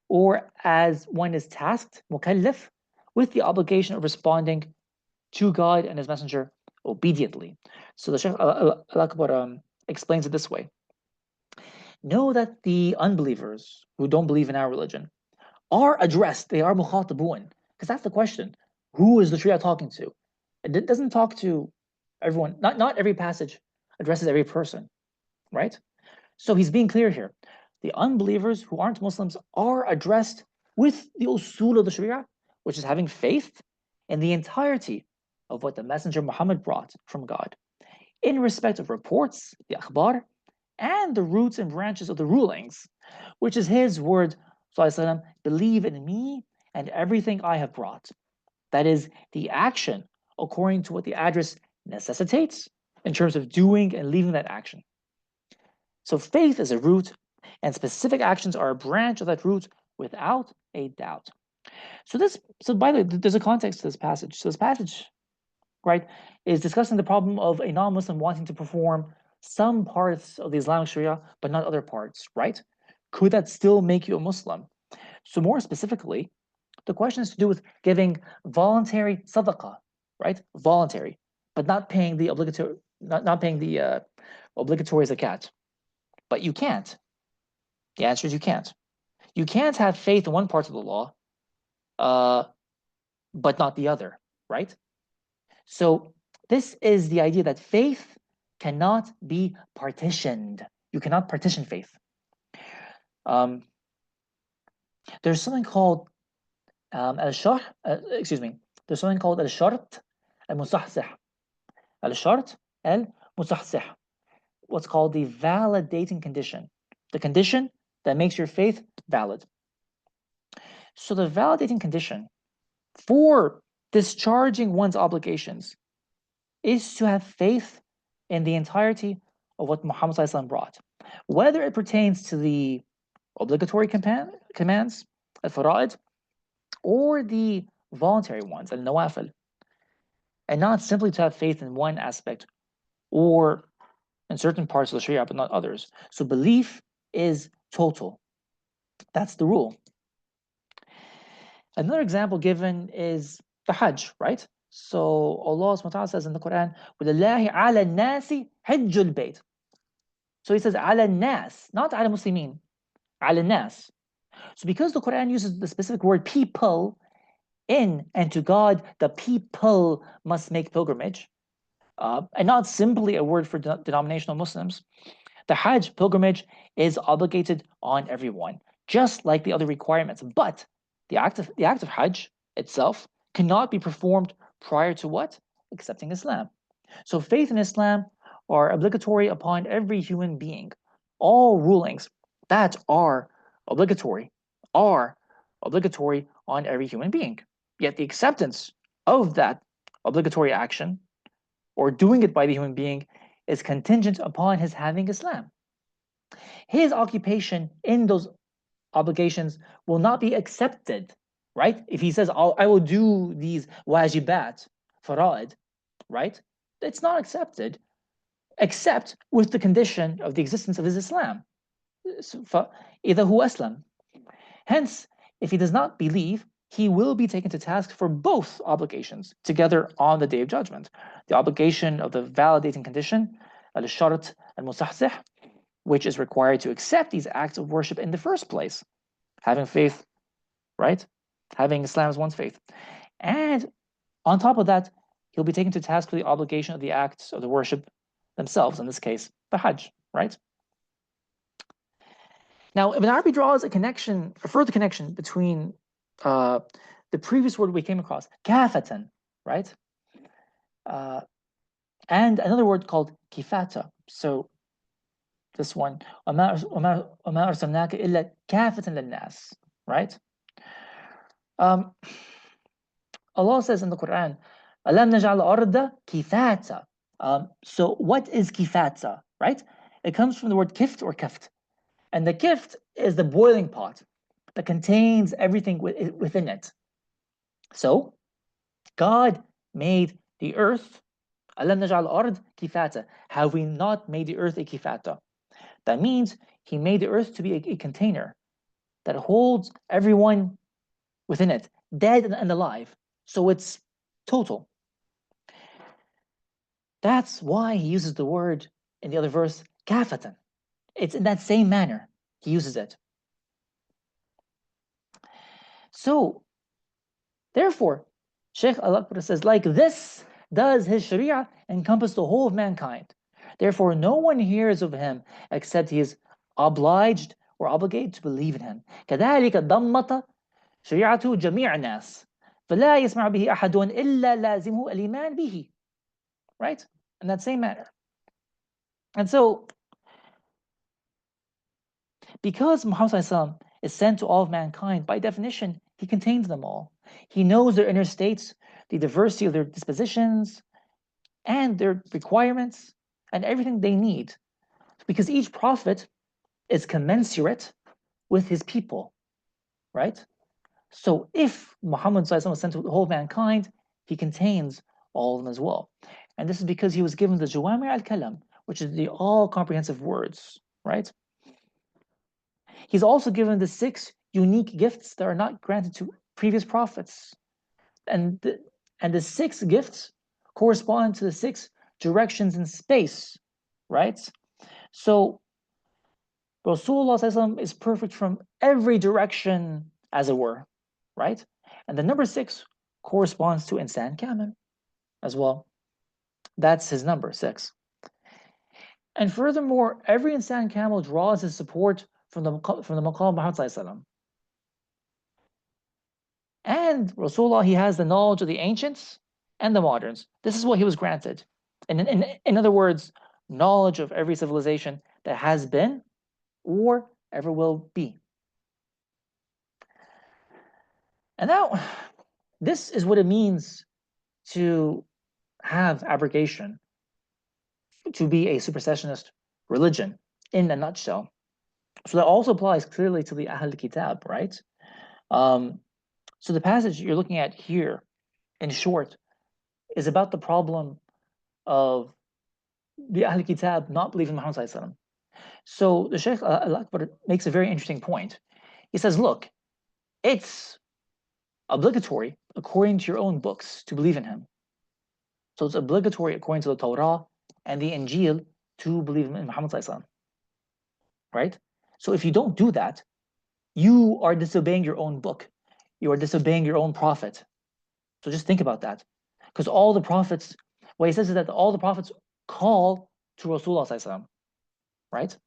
Or as one is tasked, mukallaf, with the obligation of responding to God and his messenger obediently. So the Shaykh al-Akbar explains it this way. Know that the unbelievers who don't believe in our religion are addressed, they are mukhatabun, because that's the question. Who is the Sharia talking to? It doesn't talk to everyone. Not every passage addresses every person, right? So he's being clear here. The unbelievers who aren't Muslims are addressed with the usul of the Sharia, which is having faith in the entirety of what the Messenger Muhammad brought from God, in respect of reports, the akhbar, and the roots and branches of the rulings, which is his word, believe in me and everything I have brought. That is the action according to what the address necessitates in terms of doing and leaving that action. So faith is a root, and specific actions are a branch of that root without a doubt. So by the way, there's a context to this passage. So this passage, right, is discussing the problem of a non-Muslim wanting to perform some parts of the Islamic Sharia, but not other parts, right? Could that still make you a Muslim? So more specifically, the question is to do with giving voluntary sadaqah, right? Voluntary, but not paying the obligatory, not paying the obligatory zakat. But you can't. The answer is you can't. You can't have faith in one part of the law, but not the other, right? So this is the idea that faith cannot be partitioned. You cannot partition faith. There's something called al-sharh, there's something called al-shart al-musahsih. Al-shart al-musahsih. What's called the validating condition. The condition that makes your faith valid. So the validating condition for discharging one's obligations is to have faith in the entirety of what Muhammad ﷺ brought, whether it pertains to the obligatory commands, al-fara'id, or the voluntary ones, al-nawafil, and not simply to have faith in one aspect or in certain parts of the Sharia but not others. So belief is total. That's the rule. Another example given is the Hajj, right? So Allah subhanahu wa ta'ala says in the Quran, وَلِلَّهِ عَلَى النَّاسِ حِجُّ الْبَيْتِ. So he says عَلَى النَّاسِ, not عَلى Muslimin, عَلى النَّاسِ. So because the Quran uses the specific word people, in and to God, the people must make pilgrimage, and not simply a word for denominational Muslims, the Hajj pilgrimage is obligated on everyone, just like the other requirements. But the act of Hajj itself cannot be performed prior to what? Accepting Islam. So faith in Islam are obligatory upon every human being. All rulings that are obligatory on every human being. Yet the acceptance of that obligatory action or doing it by the human being is contingent upon his having Islam. His occupation in those obligations will not be accepted, right? If he says, I will do these wajibat, fara'id, right? It's not accepted, except with the condition of the existence of his Islam. فَإِذَا هُوَ أَسْلَمَ. Hence, if he does not believe, he will be taken to task for both obligations together on the Day of Judgment. The obligation of the validating condition, al-shart al-musahsih, which is required to accept these acts of worship in the first place. Having faith, right? Having Islam as one's faith. And on top of that, he'll be taken to task for the obligation of the acts of the worship themselves, in this case, the Hajj, right? Now, Ibn Arabi draws a further connection between the previous word we came across, kafatan, right? And another word called kifata. So this one, وَمَا أَرْسَلْنَاكَ إِلَّا كَافَةً لِلنَّاسِ, right? Allah says in the Quran, أَلَمْ نَجْعَلْ الْأَرْضَ كِفَاتًا. So what is kifata, right? It comes from the word kift or kaft. And the kift is the boiling pot that contains everything within it. So God made the earth. أَلَمْ نَجْعَلْ الْأَرْضَ كِفَاتًا. Have we not made the earth a kifata? That means he made the earth to be a container that holds everyone within it, dead and alive. So it's total. That's why he uses the word in the other verse, kafatan. It's in that same manner he uses it. So, therefore, Sheikh Al-Akbar says, like this does his Sharia encompass the whole of mankind. Therefore, no one hears of him except he is obliged or obligated to believe in him. كذلك ضمت شريعته جميع الناس فلا يسمع به أحد إلا لازمه الإيمان به. Right? In that same manner. And so, because Muhammad ﷺ is sent to all of mankind, by definition, he contains them all. He knows their inner states, the diversity of their dispositions, and their requirements, and everything they need. Because each prophet is commensurate with his people, right? So if Muhammad ﷺ was sent to the whole of mankind, he contains all of them as well. And this is because he was given the Jawami al-Kalam, which is the all-comprehensive words, right? He's also given the 6 unique gifts that are not granted to previous prophets. And the 6 gifts correspond to the 6 directions in space, right? So Rasulullah is perfect from every direction, as it were, right? And the number 6 corresponds to Insan Kamil. as well. That's his number, 6. And furthermore, every insan camel draws his support from the maqam Muhammad sallallahu alaihi wasallam. And Rasulullah, he has the knowledge of the ancients and the moderns. This is what he was granted. And in other words, knowledge of every civilization that has been or ever will be. And now, this is what it means to have abrogation, to be a supersessionist religion in a nutshell. So that also applies clearly to the Ahl Kitab, right? So the passage you're looking at here, in short, is about the problem of the Ahl Kitab not believing Muhammad sallallahu alaihi wasallam. So the Shaykh Al-Akbar makes a very interesting point. He says, look, it's obligatory according to your own books to believe in him. So it's obligatory according to the Torah and the Injil to believe in Muhammad sallallahu alaihi wasallam. Right? So if you don't do that, you are disobeying your own book. You are disobeying your own prophet. So just think about that. Because all the prophets, what he says is that all the prophets call to Rasulullah sallallahu alaihi wasallam. Right?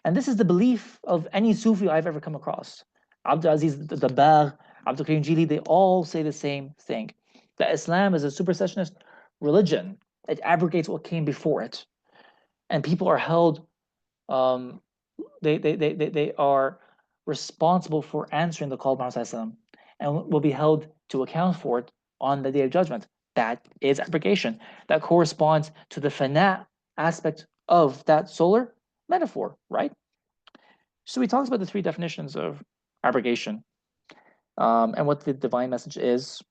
And this is the belief of any Sufi I've ever come across. Abdul Aziz Dabbagh, Abdul Karim Jili, they all say the same thing. That Islam is a supersessionist religion. It abrogates what came before it. And people are held, they are responsible for answering the call of Muhammad sallallahu alaihi wasallam and will be held to account for it on the Day of Judgment. That is abrogation. That corresponds to the fana aspect of that solar metaphor, right? So we talked about the 3 definitions of abrogation, and what the divine message is,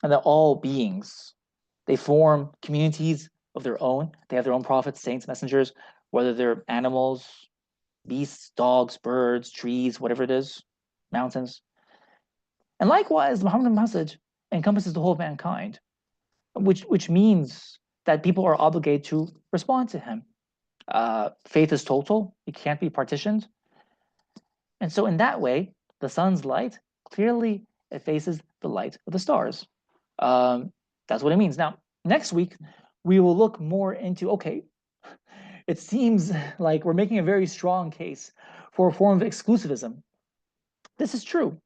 and that all beings, they form communities of their own. They have their own prophets, saints, messengers, whether they're animals, beasts, dogs, birds, trees, whatever it is, mountains. And likewise, the Muhammad message encompasses the whole of mankind, which means that people are obligated to respond to him. Faith is total, it can't be partitioned. And so in that way, the sun's light clearly effaces the light of the stars. That's what it means. Now, next week, we will look more into, okay, it seems like we're making a very strong case for a form of exclusivism. This is true,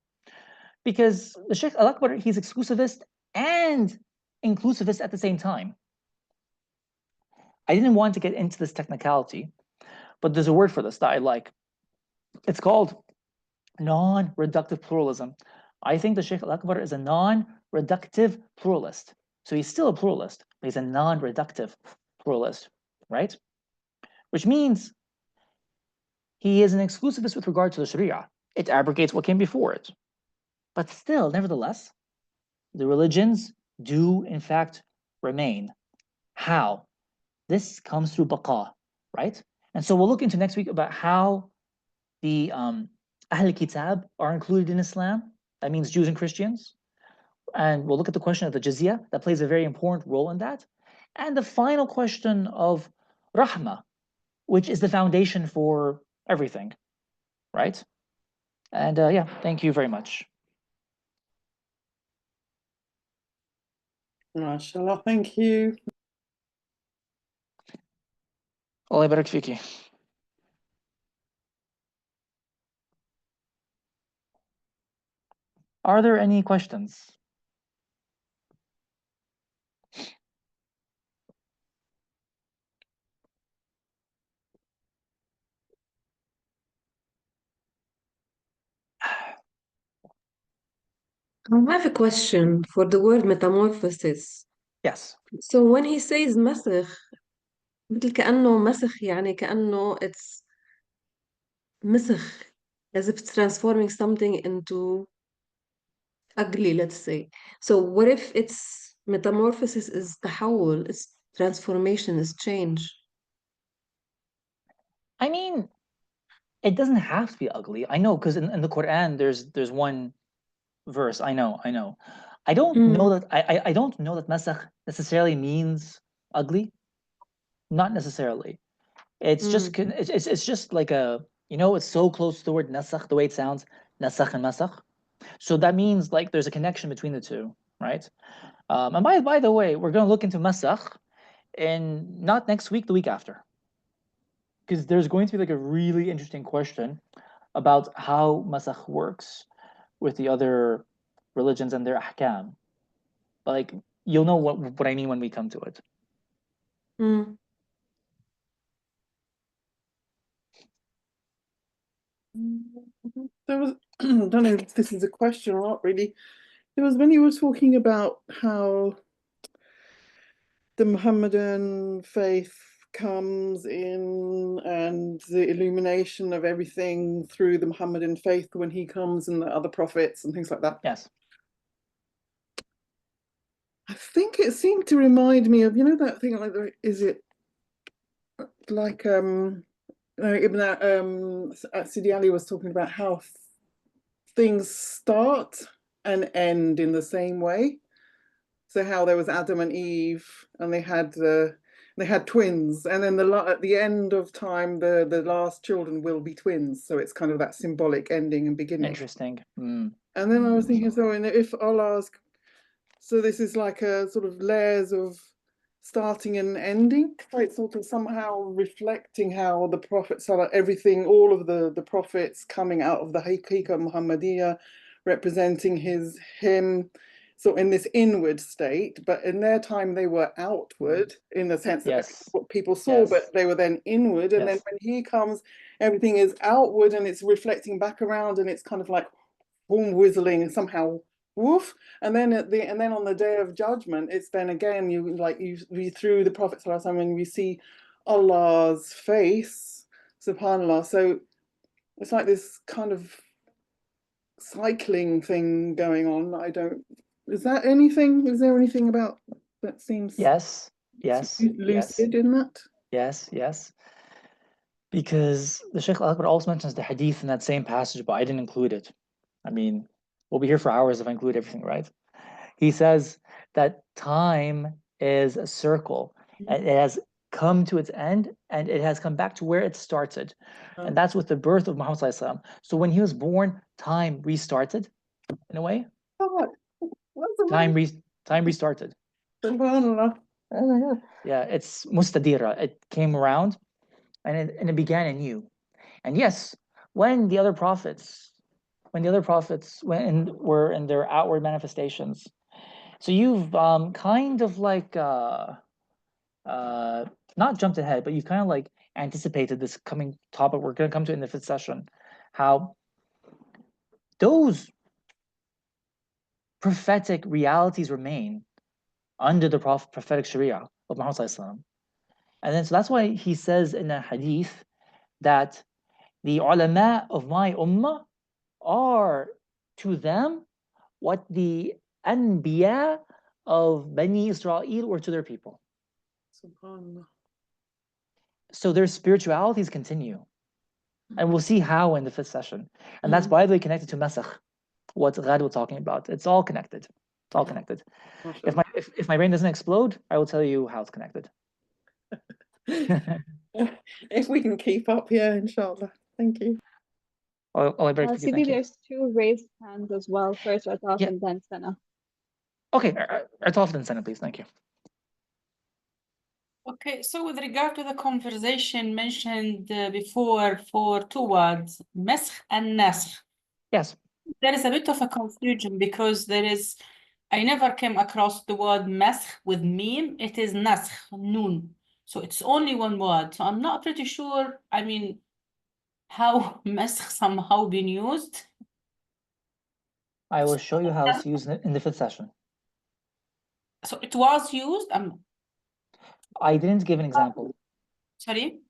because the Sheikh Al-Akbar, he's exclusivist and inclusivist at the same time. I didn't want to get into this technicality, but there's a word for this that I like. It's called non-reductive pluralism. I think the Sheikh Al-Akbar is a non-reductive pluralist. So he's still a pluralist, but he's a non-reductive pluralist, right? Which means he is an exclusivist with regard to the Sharia. It abrogates what came before it. But still, nevertheless, the religions do in fact remain. How? This comes through baqa, right? And so we'll look into next week about how the Ahl Kitab are included in Islam. That means Jews and Christians. And we'll look at the question of the jizya. That plays a very important role in that. And the final question of rahmah, which is the foundation for everything, right? And yeah, thank you very much. MashaAllah, thank you. Allah barak fiki. Are there any questions? I have a question for the word metamorphosis. Yes. So when he says مسخ, مثل كأنه مسخ يعني كأنه it's مسخ, as if it's transforming something into ugly, let's say. So what if it's metamorphosis is تحول, it's transformation, is change? I mean, it doesn't have to be ugly. I know, because in the Quran, there's one verse. I know. I don't know that I don't know that masakh necessarily means ugly. Not necessarily. It's just it's just like a, it's so close to the word nasakh, the way it sounds, nasakh and masakh. So that means like there's a connection between the two, right? And by the way, we're going to look into masakh, and not next week, the week after, because there's going to be like a really interesting question about how masakh works with the other religions and their ahkam. Like, you'll know what I mean when we come to it. Mm. There was, I don't know if this is a question or not really. There was when you were talking about how the Muhammadan faith comes in and the illumination of everything through the Muhammadan faith when he comes and the other prophets and things like that. Yes. I think it seemed to remind me of, you know, that thing like, is it like Ibn Sidi Ali was talking about how things start and end in the same way. So how there was Adam and Eve, and they had twins, and then at the end of time, the last children will be twins. So it's kind of that symbolic ending and beginning. Interesting. And then I was thinking, so if Allah's, so this is like a sort of layers of starting and ending, like sort of somehow reflecting how the prophets are, everything, all of the prophets coming out of the Haqiqa Muhammadiyah, representing him. So in this inward state, but in their time they were outward in the sense that Yes. what people saw, but they were then inward. And then when he comes, everything is outward and it's reflecting back around, and it's kind of like boom, whistling and somehow woof. And then on the day of judgment, it's then again you through the Prophet and we see Allah's face, subhanallah. So it's like this kind of cycling thing going on. Is there anything about that seems lucid in that? Yes. Because the Sheikh Al-Akbar also mentions the hadith in that same passage, but I didn't include it. I mean, we'll be here for hours if I include everything, right? He says that time is a circle, and it has come to its end, and it has come back to where it started. And that's with the birth of Muhammad Sallallahu Alaihi Wasallam. So when he was born, time restarted, in a way. Time restarted. Yeah, it's mustadira. It came around, and it began anew. And yes, when the other prophets were in their outward manifestations. So you've kind of like not jumped ahead, but you've kind of like anticipated this coming topic we're going to come to in the fifth session, how those prophetic realities remain under the prophetic Sharia of Muhammad Sallallahu Alaihi Wasallam. And then so that's why he says in a hadith that the ulama of my ummah are to them what the anbiya of Bani Israel were to their people. SubhanAllah. So their spiritualities continue. And we'll see how in the fifth session. And that's, by the way, connected to Masakh, what Ghad was talking about. It's all connected. It's all connected. If my brain doesn't explode, I will tell you how it's connected. If we can keep up, yeah, inshallah. Thank you. I see there's two raised hands as well. First Ataf and then Sana. Okay, Ataf then Sana, please. Thank you. Okay, so with regard to the conversation mentioned before for two words, Masakh and Naskh. Yes. There is a bit of a confusion because I never came across the word Masakh with meme. It is Naskh, Noon. So it's only one word. So I'm not pretty sure, how Masakh somehow been used. I will show you how it's used in the fifth session. So it was used? I didn't give an example. Sorry?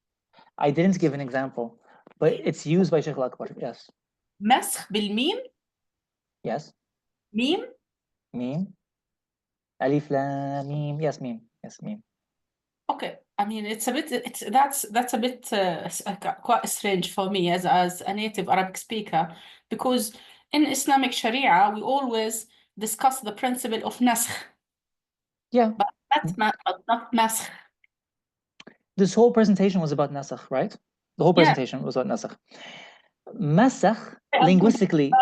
I didn't give an example, but it's used by Sheikh Al-Akbar, yes. Masakh bil-meme? Yes. Meme? Meme. Alif Lam Mim. Yes, meme. Yes, meme. Okay, it's a bit. That's a bit quite strange for me as a native Arabic speaker, because in Islamic Sharia we always discuss the principle of naskh. Yeah. But not naskh. This whole presentation was about nasakh, right? The whole presentation was about nasakh. Masakh linguistically.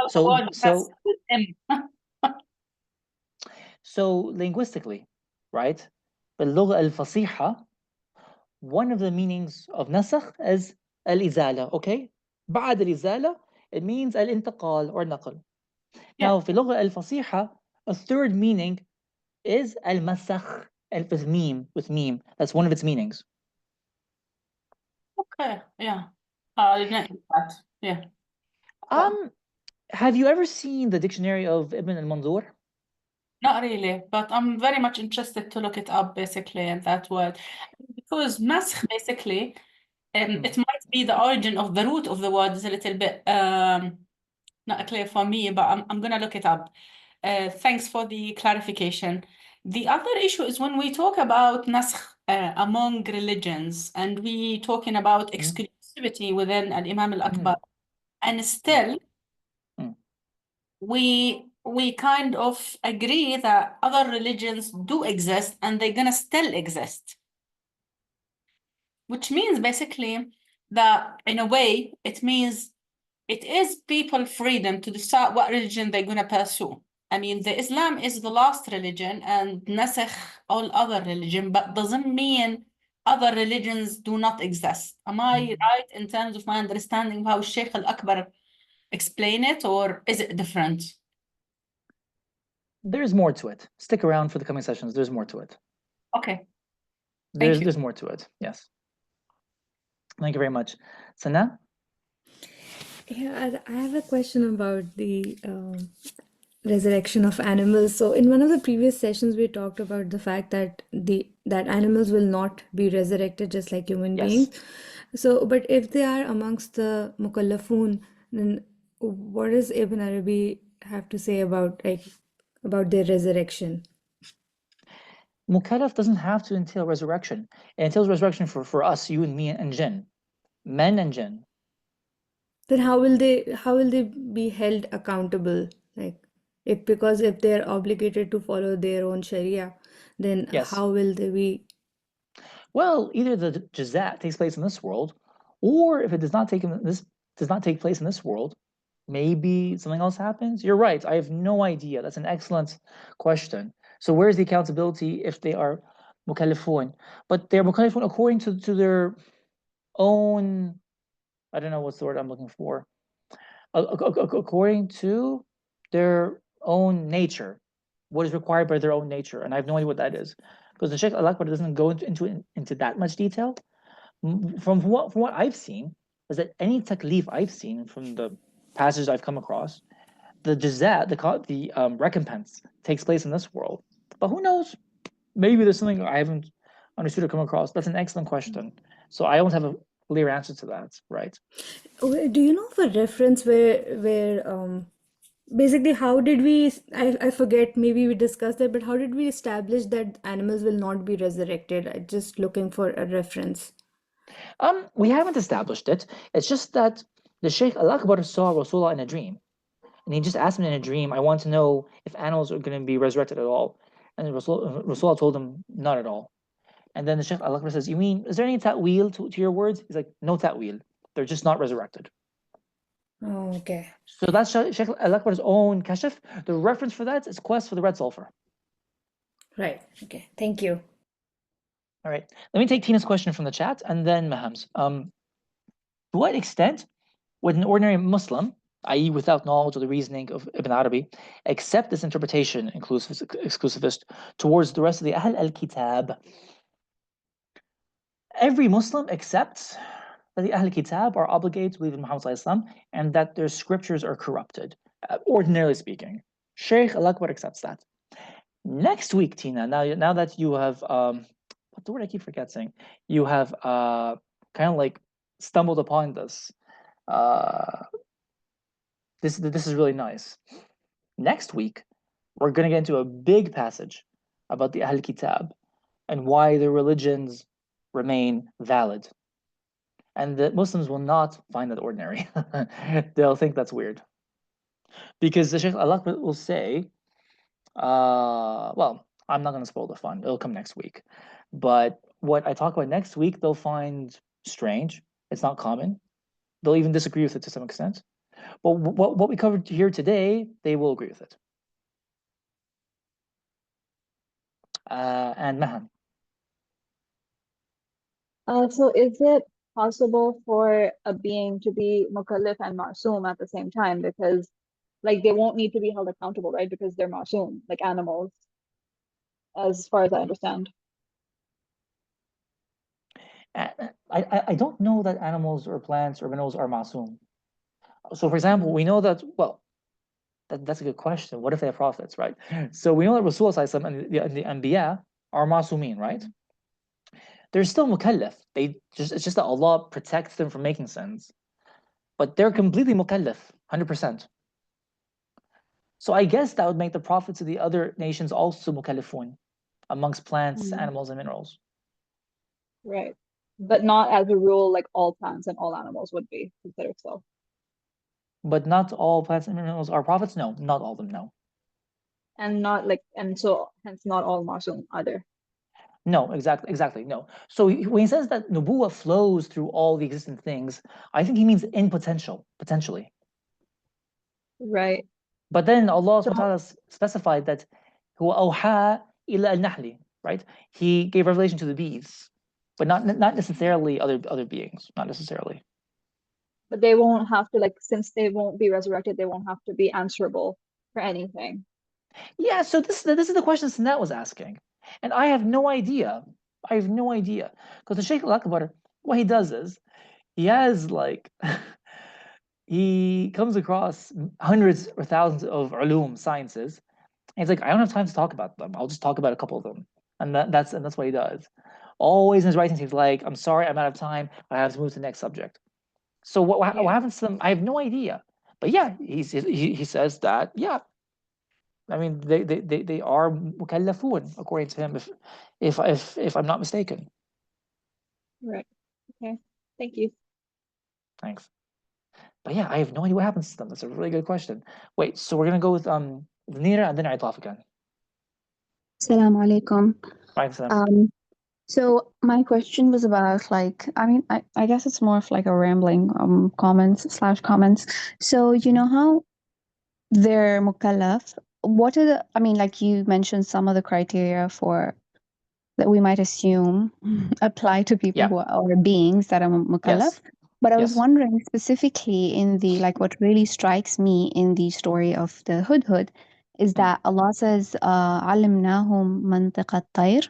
So linguistically, right? باللغة الفصيحة, one of the meanings of نسخ is الإزالة, okay? بعد الإزالة, it means الانتقال or نقل. Now, في اللغة الفصيحة, a third meaning is المسخ, with meme. That's one of its meanings. Okay, yeah. I didn't know that. Yeah. Have you ever seen the dictionary of Ibn al-Manzur? Not really, but I'm very much interested to look it up basically and that word. Because masakh basically, it might be the origin of the root of the word is a little bit not clear for me, but I'm gonna look it up. Thanks for the clarification. The other issue is when we talk about nasakh among religions and we talking about exclusivity within al-Imam al-Akbar, and still we kind of agree that other religions do exist and they're gonna still exist. Which means basically that in a way it means it is people freedom to decide what religion they're gonna pursue. I mean, the Islam is the last religion and nasakh all other religion, but doesn't mean other religions do not exist. Am I right in terms of my understanding of how Sheikh Al-Akbar explain it, or is it different? There's more to it. Stick around for the coming sessions. There's more to it. Okay. Thank you. There's more to it. Yes. Thank you very much. Sana? Yeah, I have a question about the resurrection of animals. So in one of the previous sessions, we talked about the fact that that animals will not be resurrected just like human Yes. beings. So, but if they are amongst the mukallafun, then what does Ibn Arabi have to say about their resurrection? Mukallaf doesn't have to entail resurrection. It entails resurrection for us, you and me and jinn. Men and jinn. Then how will they be held accountable? Because if they're obligated to follow their own sharia, then Yes. how will they be? Well, either the jazat takes place in this world, or if it does not take place in this world, maybe something else happens. You're right. I have no idea. That's an excellent question. So where's the accountability if they are mukallafun? But they're mukallafun according to their own, I don't know what's the word I'm looking for. According to their own nature, what is required by their own nature, and I have no idea what that is, because the Sheikh Al-Akbar doesn't go into that much detail. From what I've seen is that any taklif I've seen from the passages I've come across, the jazat, the recompense takes place in this world. But who knows? Maybe there's something I haven't understood or come across. That's an excellent question. So I don't have a clear answer to that, right? Do you know of a reference where basically how did we? I forget. Maybe we discussed it, but how did we establish that animals will not be resurrected? I'm just looking for a reference. We haven't established it. It's just that the Sheikh Al-Akbar saw Rasulullah in a dream. And he just asked him in a dream, I want to know if animals are going to be resurrected at all. And Rasulullah told him, not at all. And then the Sheikh Al-Akbar says, you mean, is there any ta'wil to your words? He's like, no ta'wil. They're just not resurrected. Oh, okay. So that's Sheikh Al-Akbar's own kashf. The reference for that is Quest for the Red Sulfur. Right. Okay. Thank you. All right. Let me take Tina's question from the chat and then Maham's. To what extent would an ordinary Muslim, i.e. without knowledge of the reasoning of Ibn Arabi, accept this interpretation, exclusivist, towards the rest of the Ahl al-Kitab? Every Muslim accepts that the Ahl al-Kitab are obligated to believe in Muhammad ﷺ and that their scriptures are corrupted, ordinarily speaking. Sheikh Al-Akbar accepts that. Next week, Tina, now that you have, what the word I keep forgetting, you have kind of like stumbled upon this. This is really nice. Next week, we're going to get into a big passage about the Ahl Kitab and why their religions remain valid. And the Muslims will not find that ordinary. They'll think that's weird. Because the Shaykh Al-Akbar will say, well, I'm not going to spoil the fun. It'll come next week. But what I talk about next week, they'll find strange. It's not common. They'll even disagree with it to some extent. But what we covered here today, they will agree with it. and mahan. So is it possible for a being to be mukallaf and ma'soom at the same time? Because like they won't need to be held accountable, right? Because they're ma'soom, like animals, as far as I understand. I don't know that animals or plants or minerals are ma'soom. So for example, we know that, well, that's a good question. What if they're prophets, right? So we know that Rasulullah and the Anbiya are ma'soomin, right? They're still mukallaf. It's just that Allah protects them from making sins. But they're completely mukallaf, 100%. So I guess that would make the prophets of the other nations also mukallafun amongst plants, animals, and minerals. Right. But not as a rule, like all plants and all animals would be considered so. But not all plants and minerals are prophets? No, not all of them, no. And not like, and so hence not all ma'soom either. No, exactly, no. So when he says that nubuwwah flows through all the existing things, I think he means in potentially. Right. But then Allah subhanahu wa ta'ala specified that huwa awha ila al-nahli, right? He gave revelation to the bees, but not necessarily other beings, not necessarily. But they won't have to, like, since they won't be resurrected, they won't have to be answerable for anything. Yeah, so this is the question Sanat was asking. And I have no idea. Because the Shaykh al-Akbar, what he does is, he has like, he comes across hundreds or thousands of ulum, sciences, and he's like, I don't have time to talk about them. I'll just talk about a couple of them. And that's what he does. Always in his writings, he's like, I'm sorry, I'm out of time. I have to move to the next subject. So what happens to them? I have no idea. But yeah, he says that, yeah, I mean, they are mukallafun, according to him, if I'm not mistaken. Right. Okay. Thank you. Thanks. But yeah, I have no idea what happens to them. That's a really good question. Wait, so we're gonna go with Nira and then Aitaf again. Assalamu alaikum. Right, So my question was about like, I mean, I guess it's more of like a rambling comments. So you know how they're mukallaf. What are the, I mean, like you mentioned some of the criteria for that we might assume apply to people Yeah. who are or beings that are mukallaf. Yes. But I was Yes. wondering specifically in the like what really strikes me in the story of the Hudhud is that Allah says, "Alimnahum mantiqat tayr."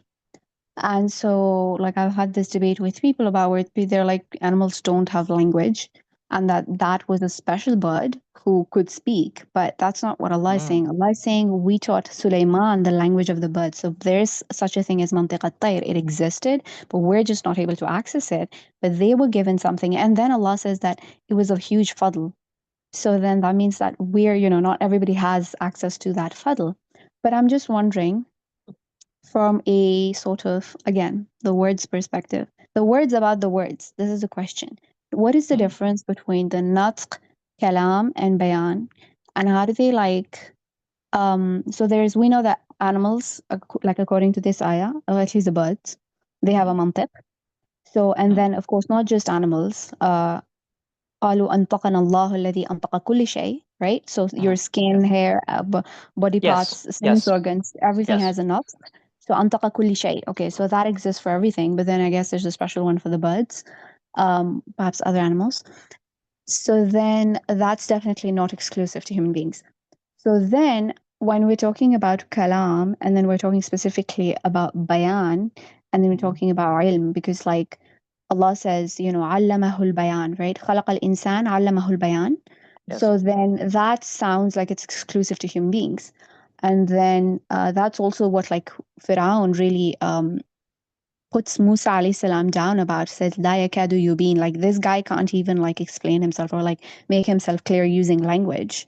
And so, like, I've had this debate with people about where they're like animals don't have language, and that was a special bird who could speak. But that's not what Allah is saying. Allah is saying we taught Sulaiman the language of the bird. So there's such a thing as mantiqat tayr. It existed, but we're just not able to access it. But they were given something, and then Allah says that it was of huge fadl. So then that means that we're, not everybody has access to that fadl. But I'm just wondering, from a sort of, again, the words perspective, the words about the words, this is the question. What is the difference between the natq, kalam, and bayan? And how do they so we know that animals, like according to this ayah, or at least the birds, they have a mantiq. So, and then of course, not just animals, قالوا أنطقنا الله الذي أنطق كل شيء, right? So your skin, hair, body parts, sense organs, everything has a nafs. So أنطق كل شيء. Okay, so that exists for everything, but then I guess there's a special one for the birds, perhaps other animals. So then that's definitely not exclusive to human beings. So then when we're talking about kalam, and then we're talking specifically about bayan, and then we're talking about ilm, because like Allah says, علمه البيان, right? خلق الإنسان علمه البيان. So then that sounds like it's exclusive to human beings. And then that's also what like Fir'aun really puts Musa alayhi salam down about, says, لا يكاد يبين, like this guy can't even like explain himself or like make himself clear using language.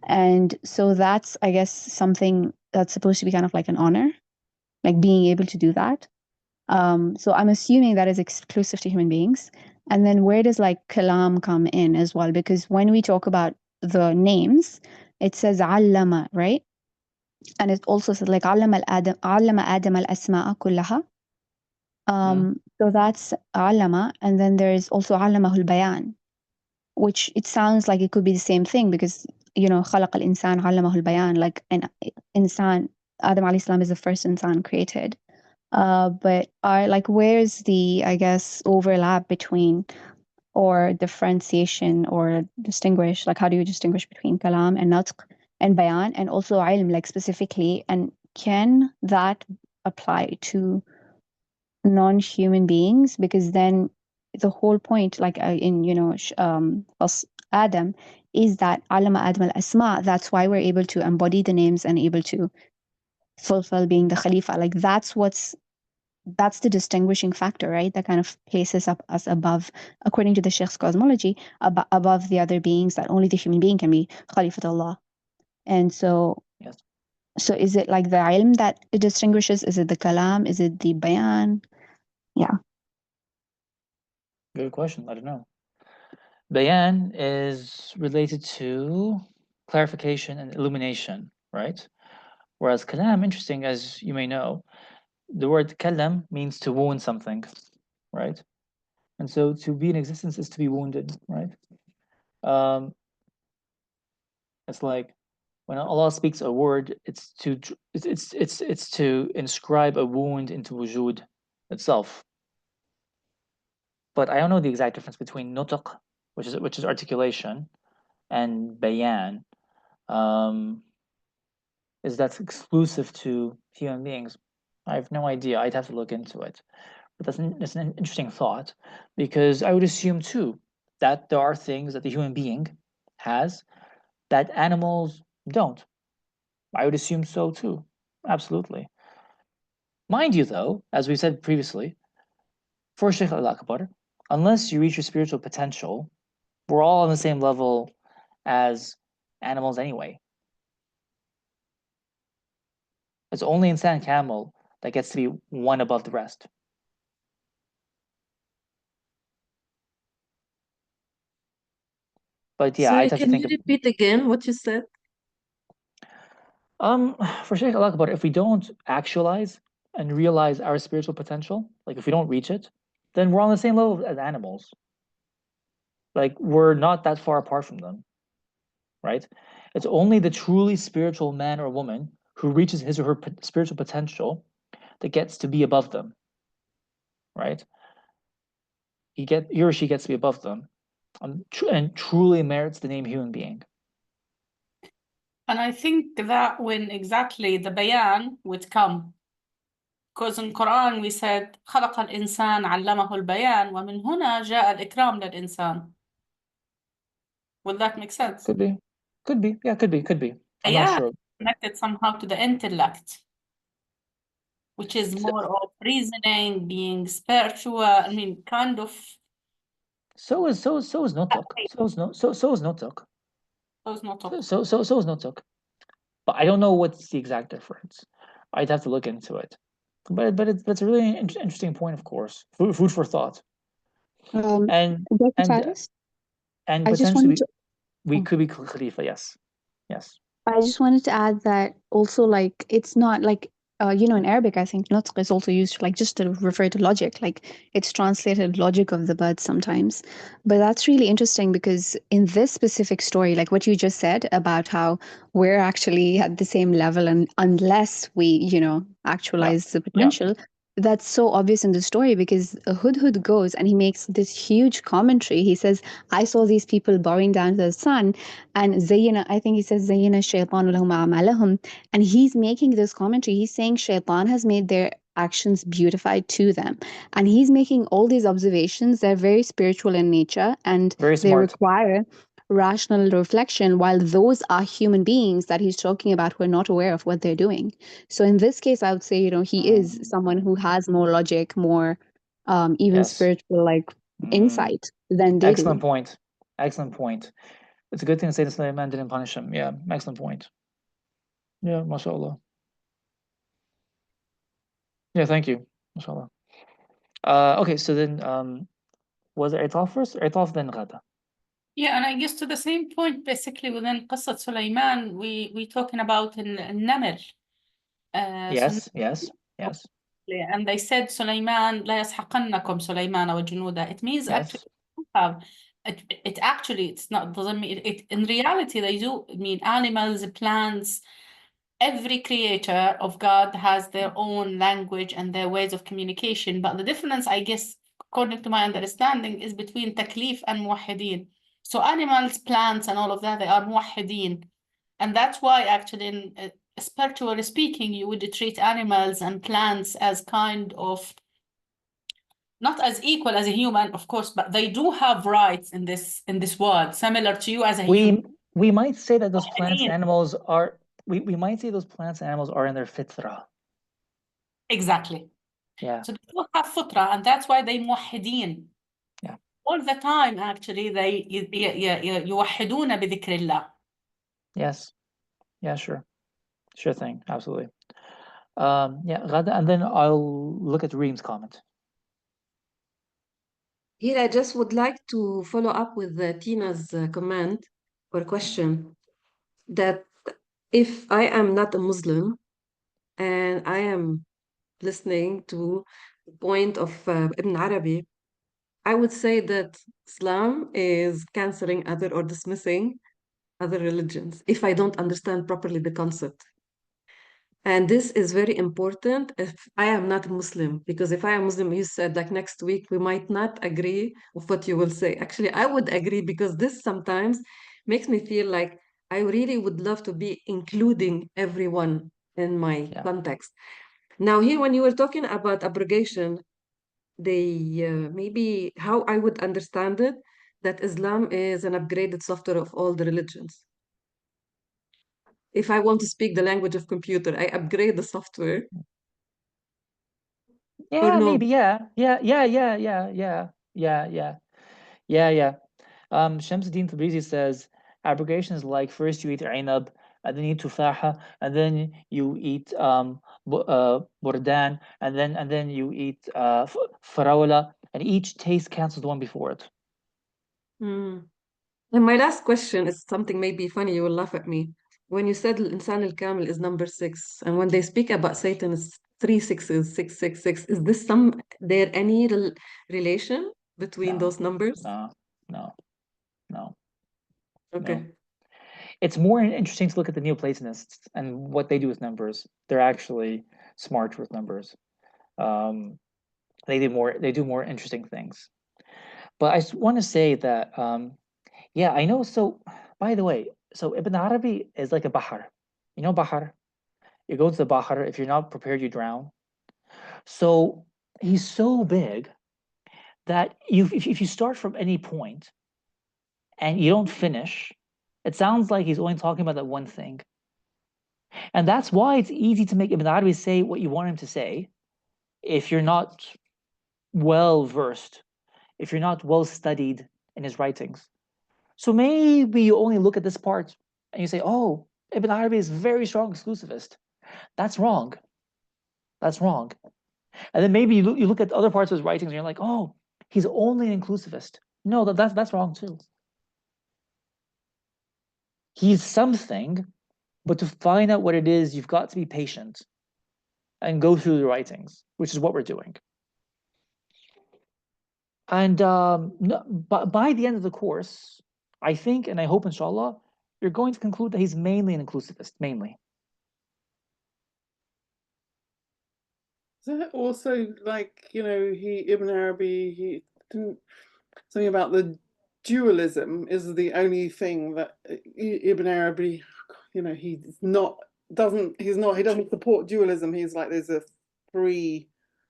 And so that's, I guess, something that's supposed to be kind of like an honor, like being able to do that. So I'm assuming that is exclusive to human beings. And then where does like kalam come in as well? Because when we talk about the names, it says allama, right? And it also says like allama Adam al-asma'a kullaha. So that's allama. And then there's also allamahul bayan, which it sounds like it could be the same thing because, خلق الإنسان علمه البيان, like an insan, Adam alayhi salam is the first insan created. But where's the, I guess, overlap between or differentiation or distinguish, like how do you distinguish between kalam and natq and bayan and also ilm, like specifically, and can that apply to non-human beings? Because then the whole point, like in Adam, is that alama Adam al-asma. That's why we're able to embody the names and able to fulfill being the Khalifa. Like that's the distinguishing factor, right? That kind of places us above, according to the Sheikh's cosmology, above the other beings, that only the human being can be Khalifatullah. And so, Yes. so is it like the ilm that it distinguishes? Is it the kalam? Is it the bayan? Yeah. Good question. I don't know. Bayan is related to clarification and illumination, right? Whereas kalam, interesting, as you may know, the word kalam means to wound something, right? And so to be in existence is to be wounded, right? It's like when Allah speaks a word, it's to inscribe a wound into wujud itself. But I don't know the exact difference between nutq, which is articulation, and bayan. Is that exclusive to human beings? I have no idea. I'd have to look into it. But that's an interesting thought, because I would assume too that there are things that the human being has that animals don't. I would assume so too. Absolutely. Mind you, though, as we said previously, for Shaykh al-Akbar, unless you reach your spiritual potential, we're all on the same level as animals anyway. It's only insan camel that gets to be one above the rest. But yeah, Sorry, I'd have to can think you repeat again what you said? For Shaykh al-Akbar, if we don't actualize and realize our spiritual potential, like if we don't reach it, then we're on the same level as animals. Like we're not that far apart from them, right? It's only the truly spiritual man or woman who reaches his or her spiritual potential that gets to be above them, right? He or she gets to be above them, and truly merits the name human being. And I think that when exactly the bayan would come, because in Quran we said خلق الإنسان علمه البيان ومن هنا جاء الإكرام للإنسان. Would that make sense? Could be, yeah, could be. I'm not Bayan sure. connected somehow to the intellect, which is more of reasoning, being spiritual. I mean, kind of. So is nutq. So is nutq. So it's not So is nutq. But I don't know what's the exact difference. I'd have to look into it. But that's a really interesting point, of course. Food for thought. And Dr. Faris, I just potentially wanted to. we could be Khalifa. Yes. I just wanted to add that also, like, it's not like, in Arabic, I think nutq is also used like just to refer to logic, like it's translated logic of the bird sometimes. But that's really interesting because in this specific story, like what you just said about how we're actually at the same level, and unless we, actualize the potential, that's so obvious in the story because Hudhud goes and he makes this huge commentary. He says, I saw these people bowing down to the sun, and Zayyana, I think he says, Zayyana shaytanu lahum a'malahum. And he's making this commentary. He's saying shaitan has made their actions beautified to them. And he's making all these observations. They're very spiritual in nature and Very they smart. require rational reflection, while those are human beings that he's talking about who are not aware of what they're doing. So in this case, I would say, he is someone who has more logic, more even Yes. spiritual insight than they Excellent do. point. Excellent point. It's a good thing to say that Sulaiman didn't punish him. Yeah, excellent point. Yeah, mashallah. Yeah, thank you. Mashallah. Okay, so then was it Itaf first? Itaf then Ghada. Yeah, and I guess to the same point, basically within قصة Sulaiman, we talking about النمر. Yes. And they said Sulaiman لا يسحقنكم سليمان وجنوده. It means actually have it actually it's not doesn't mean it in reality they do mean animals, plants, every creator of God has their own language and their ways of communication. But the difference, I guess, according to my understanding, is between taklif and muwahhideen. So animals, plants, and all of that, they are muwahhideen. And that's why actually in spiritually speaking, you would treat animals and plants as kind of, not as equal as a human, of course, but they do have rights in this world, similar to you as a human. We might say that those plants and Muwahhideen. animals are, we might say those plants and animals are in their fitra. Exactly. Yeah. So they don't have fitra, and that's why they muwahhideen. Yeah. All the time, actually, they يوحدون بذكر الله. Yes. Yeah, sure. Sure thing. Absolutely. Yeah, Ghada, and then I'll look at Reem's comment. Here, I just would like to follow up with Tina's comment or question that if I am not a Muslim and I am listening to the point of Ibn Arabi, I would say that Islam is canceling other or dismissing other religions if I don't understand properly the concept. And this is very important if I am not a Muslim, because if I am Muslim, you said like next week, we might not agree with what you will say. Actually, I would agree because this sometimes makes me feel like I really would love to be including everyone in my context. Now, here, when you were talking about abrogation, maybe how I would understand it, that Islam is an upgraded software of all the religions. If I want to speak the language of computer, I upgrade the software. Yeah, no? maybe. Yeah. Shamsuddin Tabrizi says abrogation is like first you eat ainab, and then you eat tufaha, and then you eat burdan, and then you eat farawla, and each taste cancels the one before it. And my last question is something maybe funny, you will laugh at me. When you said Insan al-Kamil is number 6, and when they speak about Satan, it's 3 6s, 666. Is this there any relation between those numbers? No. Okay. No. It's more interesting to look at the Neoplatonists and what they do with numbers. They're actually smart with numbers. They do more interesting things. But I want to say that, yeah, I know. So, by the way, so Ibn Arabi is like a bahar. You know bahar? You go to the bahar. If you're not prepared, you drown. So he's so big that if you start from any point and you don't finish, it sounds like he's only talking about that one thing. And that's why it's easy to make Ibn Arabi say what you want him to say if you're not well versed, if you're not well studied in his writings. So maybe you only look at this part and you say, oh, Ibn Arabi is very strong exclusivist. That's wrong. That's wrong. And then maybe you look at other parts of his writings and you're like, oh, he's only an inclusivist. No, that's wrong too. He's something, but to find out what it is, you've got to be patient and go through the writings, which is what we're doing. And but by the end of the course, I think, and I hope, inshallah, you're going to conclude that he's mainly an inclusivist, mainly. Is that also like, Ibn Arabi, he didn't, something about the dualism is the only thing that Ibn Arabi, he doesn't support dualism. He's like, there's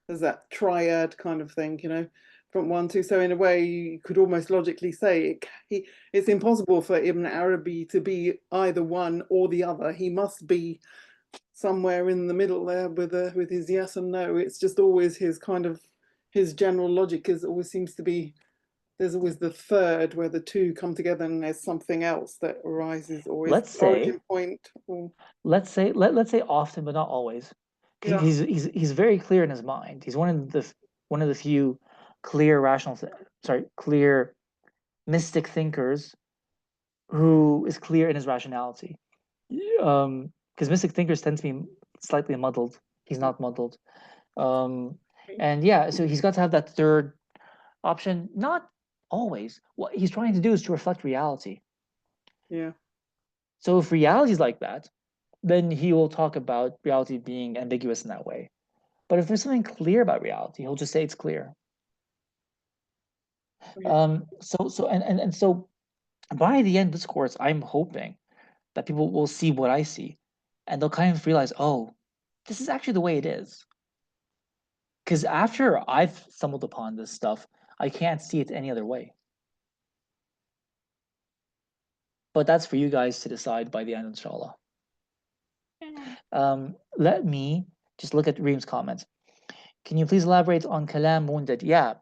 that triad kind of thing, from 1, 2. So in a way, you could almost logically say it's impossible for Ibn Arabi to be either one or the other. He must be somewhere in the middle there with his yes and no. It's just always his general logic always seems to be, there's always the third where the two come together and there's something else that arises, or let's say origin point. Let's say often, but not always. Yeah. He's very clear in his mind. He's one of the few clear mystic thinkers who is clear in his rationality. Because mystic thinkers tend to be slightly muddled. He's not muddled. And yeah, so he's got to have that third option. Not always. What he's trying to do is to reflect reality. Yeah. So if reality is like that, then he will talk about reality being ambiguous in that way. But if there's something clear about reality, he'll just say it's clear. So by the end of this course, I'm hoping that people will see what I see, and they'll kind of realize, oh, this is actually the way it is. Because after I've stumbled upon this stuff, I can't see it any other way. But that's for you guys to decide by the end, inshallah. Let me just look at Reem's comments. Can you please elaborate on kalam wounded? Yeah.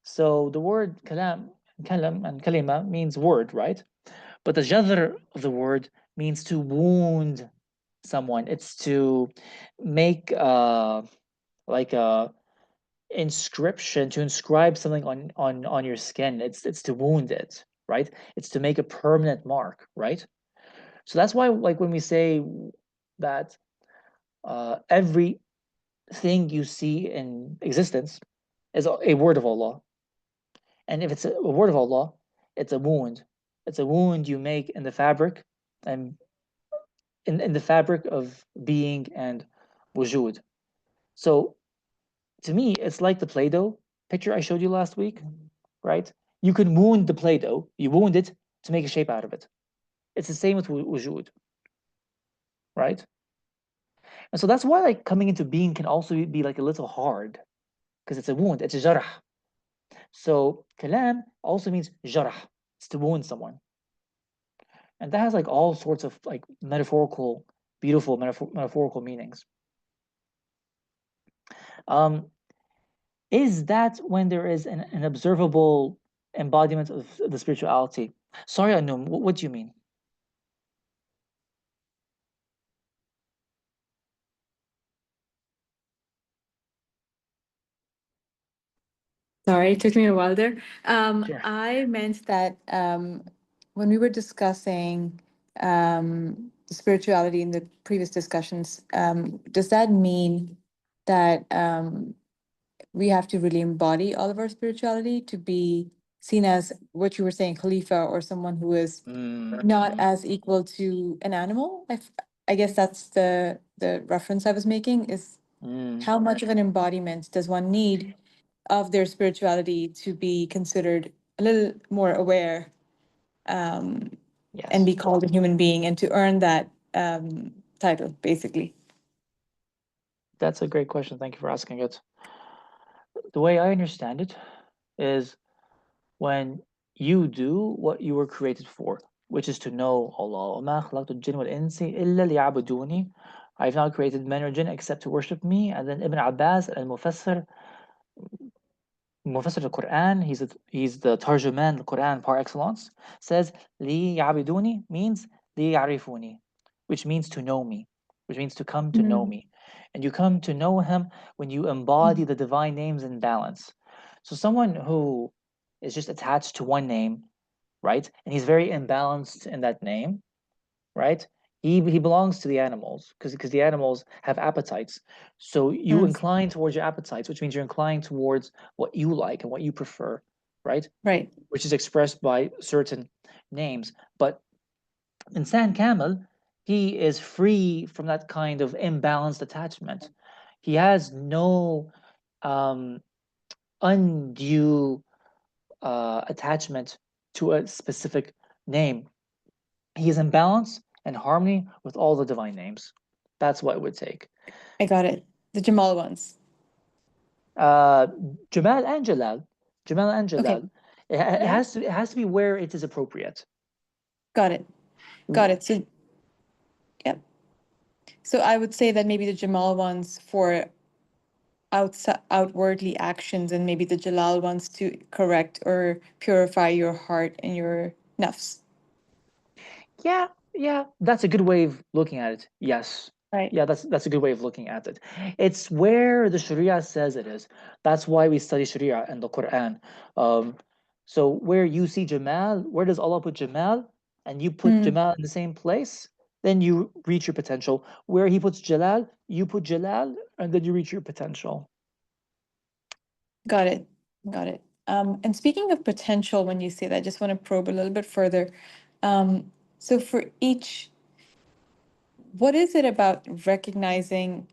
So the word kalam and kalima means word, right? But the jadr of the word means to wound someone. It's to make like a inscription, to inscribe something on your skin. It's to wound it, right? It's to make a permanent mark, right? So that's why, like, when we say that everything you see in existence is a word of Allah, and if it's a word of Allah, it's a wound. It's a wound you make in the fabric, and in the fabric of being and wujud. So to me, it's like the Play-Doh picture I showed you last week, right? You can wound the Play-Doh, you wound it to make a shape out of it. It's the same with wujud, right? And so that's why, like, coming into being can also be like a little hard, because it's a wound, it's a jarh. So kalam also means jarh, it's to wound someone. And that has like all sorts of like metaphorical, beautiful metaphorical meanings. Is that when there is an observable embodiment of the spirituality? Sorry, Anum, what do you mean? Sorry, it took me a while there. Sure. I meant that when we were discussing the spirituality in the previous discussions, does that mean that we have to really embody all of our spirituality to be seen as what you were saying, Khalifa, or someone who is not as equal to an animal? I guess that's the reference I was making, is how much of an embodiment does one need of their spirituality to be considered a little more aware and Yes, be called a human being and to earn that title, basically? that's a great question. Thank you for asking it. The way I understand it is when you do what you were created for, which is to know Allah. وَمَا خَلَقْتُ الْجِنَّ وَالْإِنسِ إِلَّا لِيَعْبُدُونِ. I have not created men or jinn except to worship me. And then Ibn Abbas al-Mufassir, Mufassir al-Quran, he's the Tarjuman al-Quran par excellence, says li ya'biduni means li ya'rifuni, which means to know me, which means to come to know me. And you come to know him when you embody the divine names in balance. So someone who is just attached to one name, right? And he's very imbalanced in that name, right? He belongs to the animals because the animals have appetites. So you incline towards your appetites, which means you're inclined towards what you like and what you prefer, right? Right. Which is expressed by certain names. But Insan Kamil, he is free from that kind of imbalanced attachment. He has no undue attachment to a specific name. He is in balance and harmony with all the divine names. That's what it would take. I got it. The Jamal ones. Jamal and Jalal. Jamal and Jalal. Okay. It has to be where it is appropriate. Got it. Got it. So, yep. So I would say that maybe the Jamal ones for outwardly actions, and maybe the Jalal ones to correct or purify your heart and your nafs. Yeah, that's a good way of looking at it. Yes. Right. Yeah, that's a good way of looking at it. It's where the Sharia says it is. That's why we study Sharia and the Quran. So where you see Jamal, where does Allah put Jamal? And you put Jamal in the same place, then you reach your potential. Where He puts Jalal, you put Jalal, and then you reach your potential. Got it. Got it. And speaking of potential, when you say that, I just want to probe a little bit further. So for each what is it about recognizing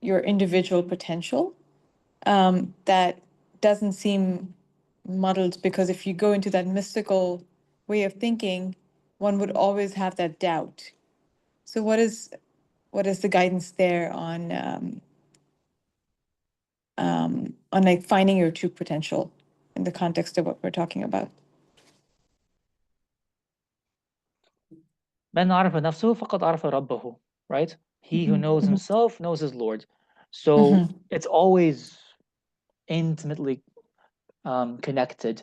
your individual potential that doesn't seem muddled? Because if you go into that mystical way of thinking, one would always have that doubt. So what is the guidance there on like finding your true potential in the context of what we're talking about? من عرف نفسه فقد عرف ربه, right? He who knows himself knows his Lord. So it's always intimately connected.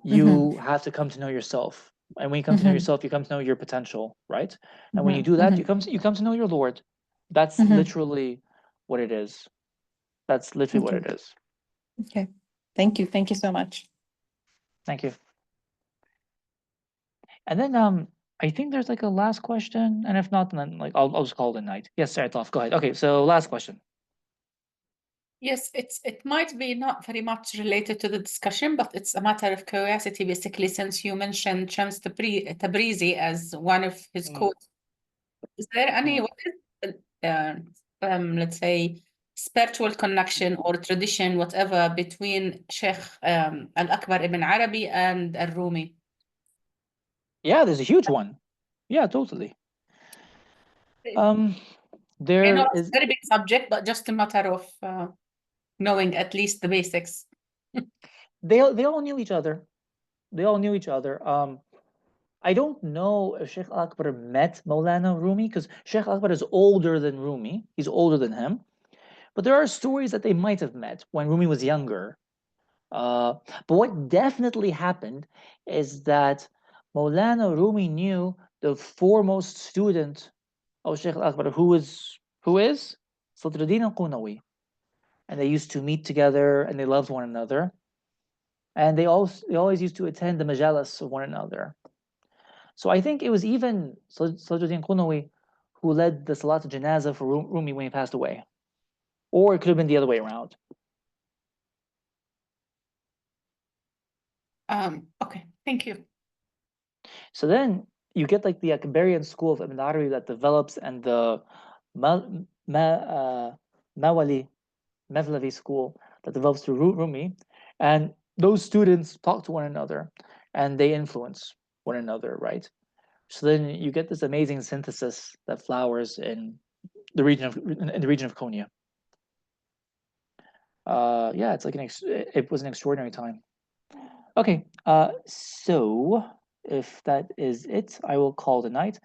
You have to come to know yourself. And when you come to know yourself, you come to know your potential, right? And when you do that, you come to know your Lord. That's literally what it is. That's literally what it is. Okay. Thank you. Thank you so much. Thank you. And then I think there's like a last question, and if not, then like I'll just call it a night. Yes, Saratov, go ahead. Okay, so last question. Yes, it might be not very much related to the discussion, but it's a matter of curiosity, basically, since you mentioned Shams Tabrizi as one of his quotes. Is there any, what is, let's say, spiritual connection or tradition, whatever, between Sheikh Al-Akbar ibn Arabi and Al-Rumi? Yeah, there's a huge one. Yeah, totally. I know There it's is. a very big subject, but just a matter of knowing at least the basics. They all knew each other. They all knew each other. I don't know if Sheikh Akbar met Maulana Rumi, because Sheikh Akbar is older than Rumi. He's older than him. But there are stories that they might have met when Rumi was younger. But what definitely happened is that Maulana Rumi knew the foremost student of Sheikh Akbar, who is Sadruddin al-Qunawi. And they used to meet together and they loved one another. And they always used to attend the majalis of one another. So I think it was even Sadruddin Qunawi who led the Salat al-Janazah for Rumi when he passed away. Or it could have been the other way around. Okay, thank you. So then you get like the Akbarian school of Ibn Arabi that develops, and the Mevlevi school that develops through Rumi, and those students talk to one another and they influence one another, right? So then you get this amazing synthesis that flowers in the region of Konya. Yeah, it's like it was an extraordinary time. Okay, so if that is it, I will call it a night.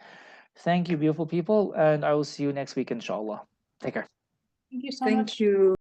Thank you, beautiful people, and I will see you next week, inshallah. Take care. Thank you so Thank much. you.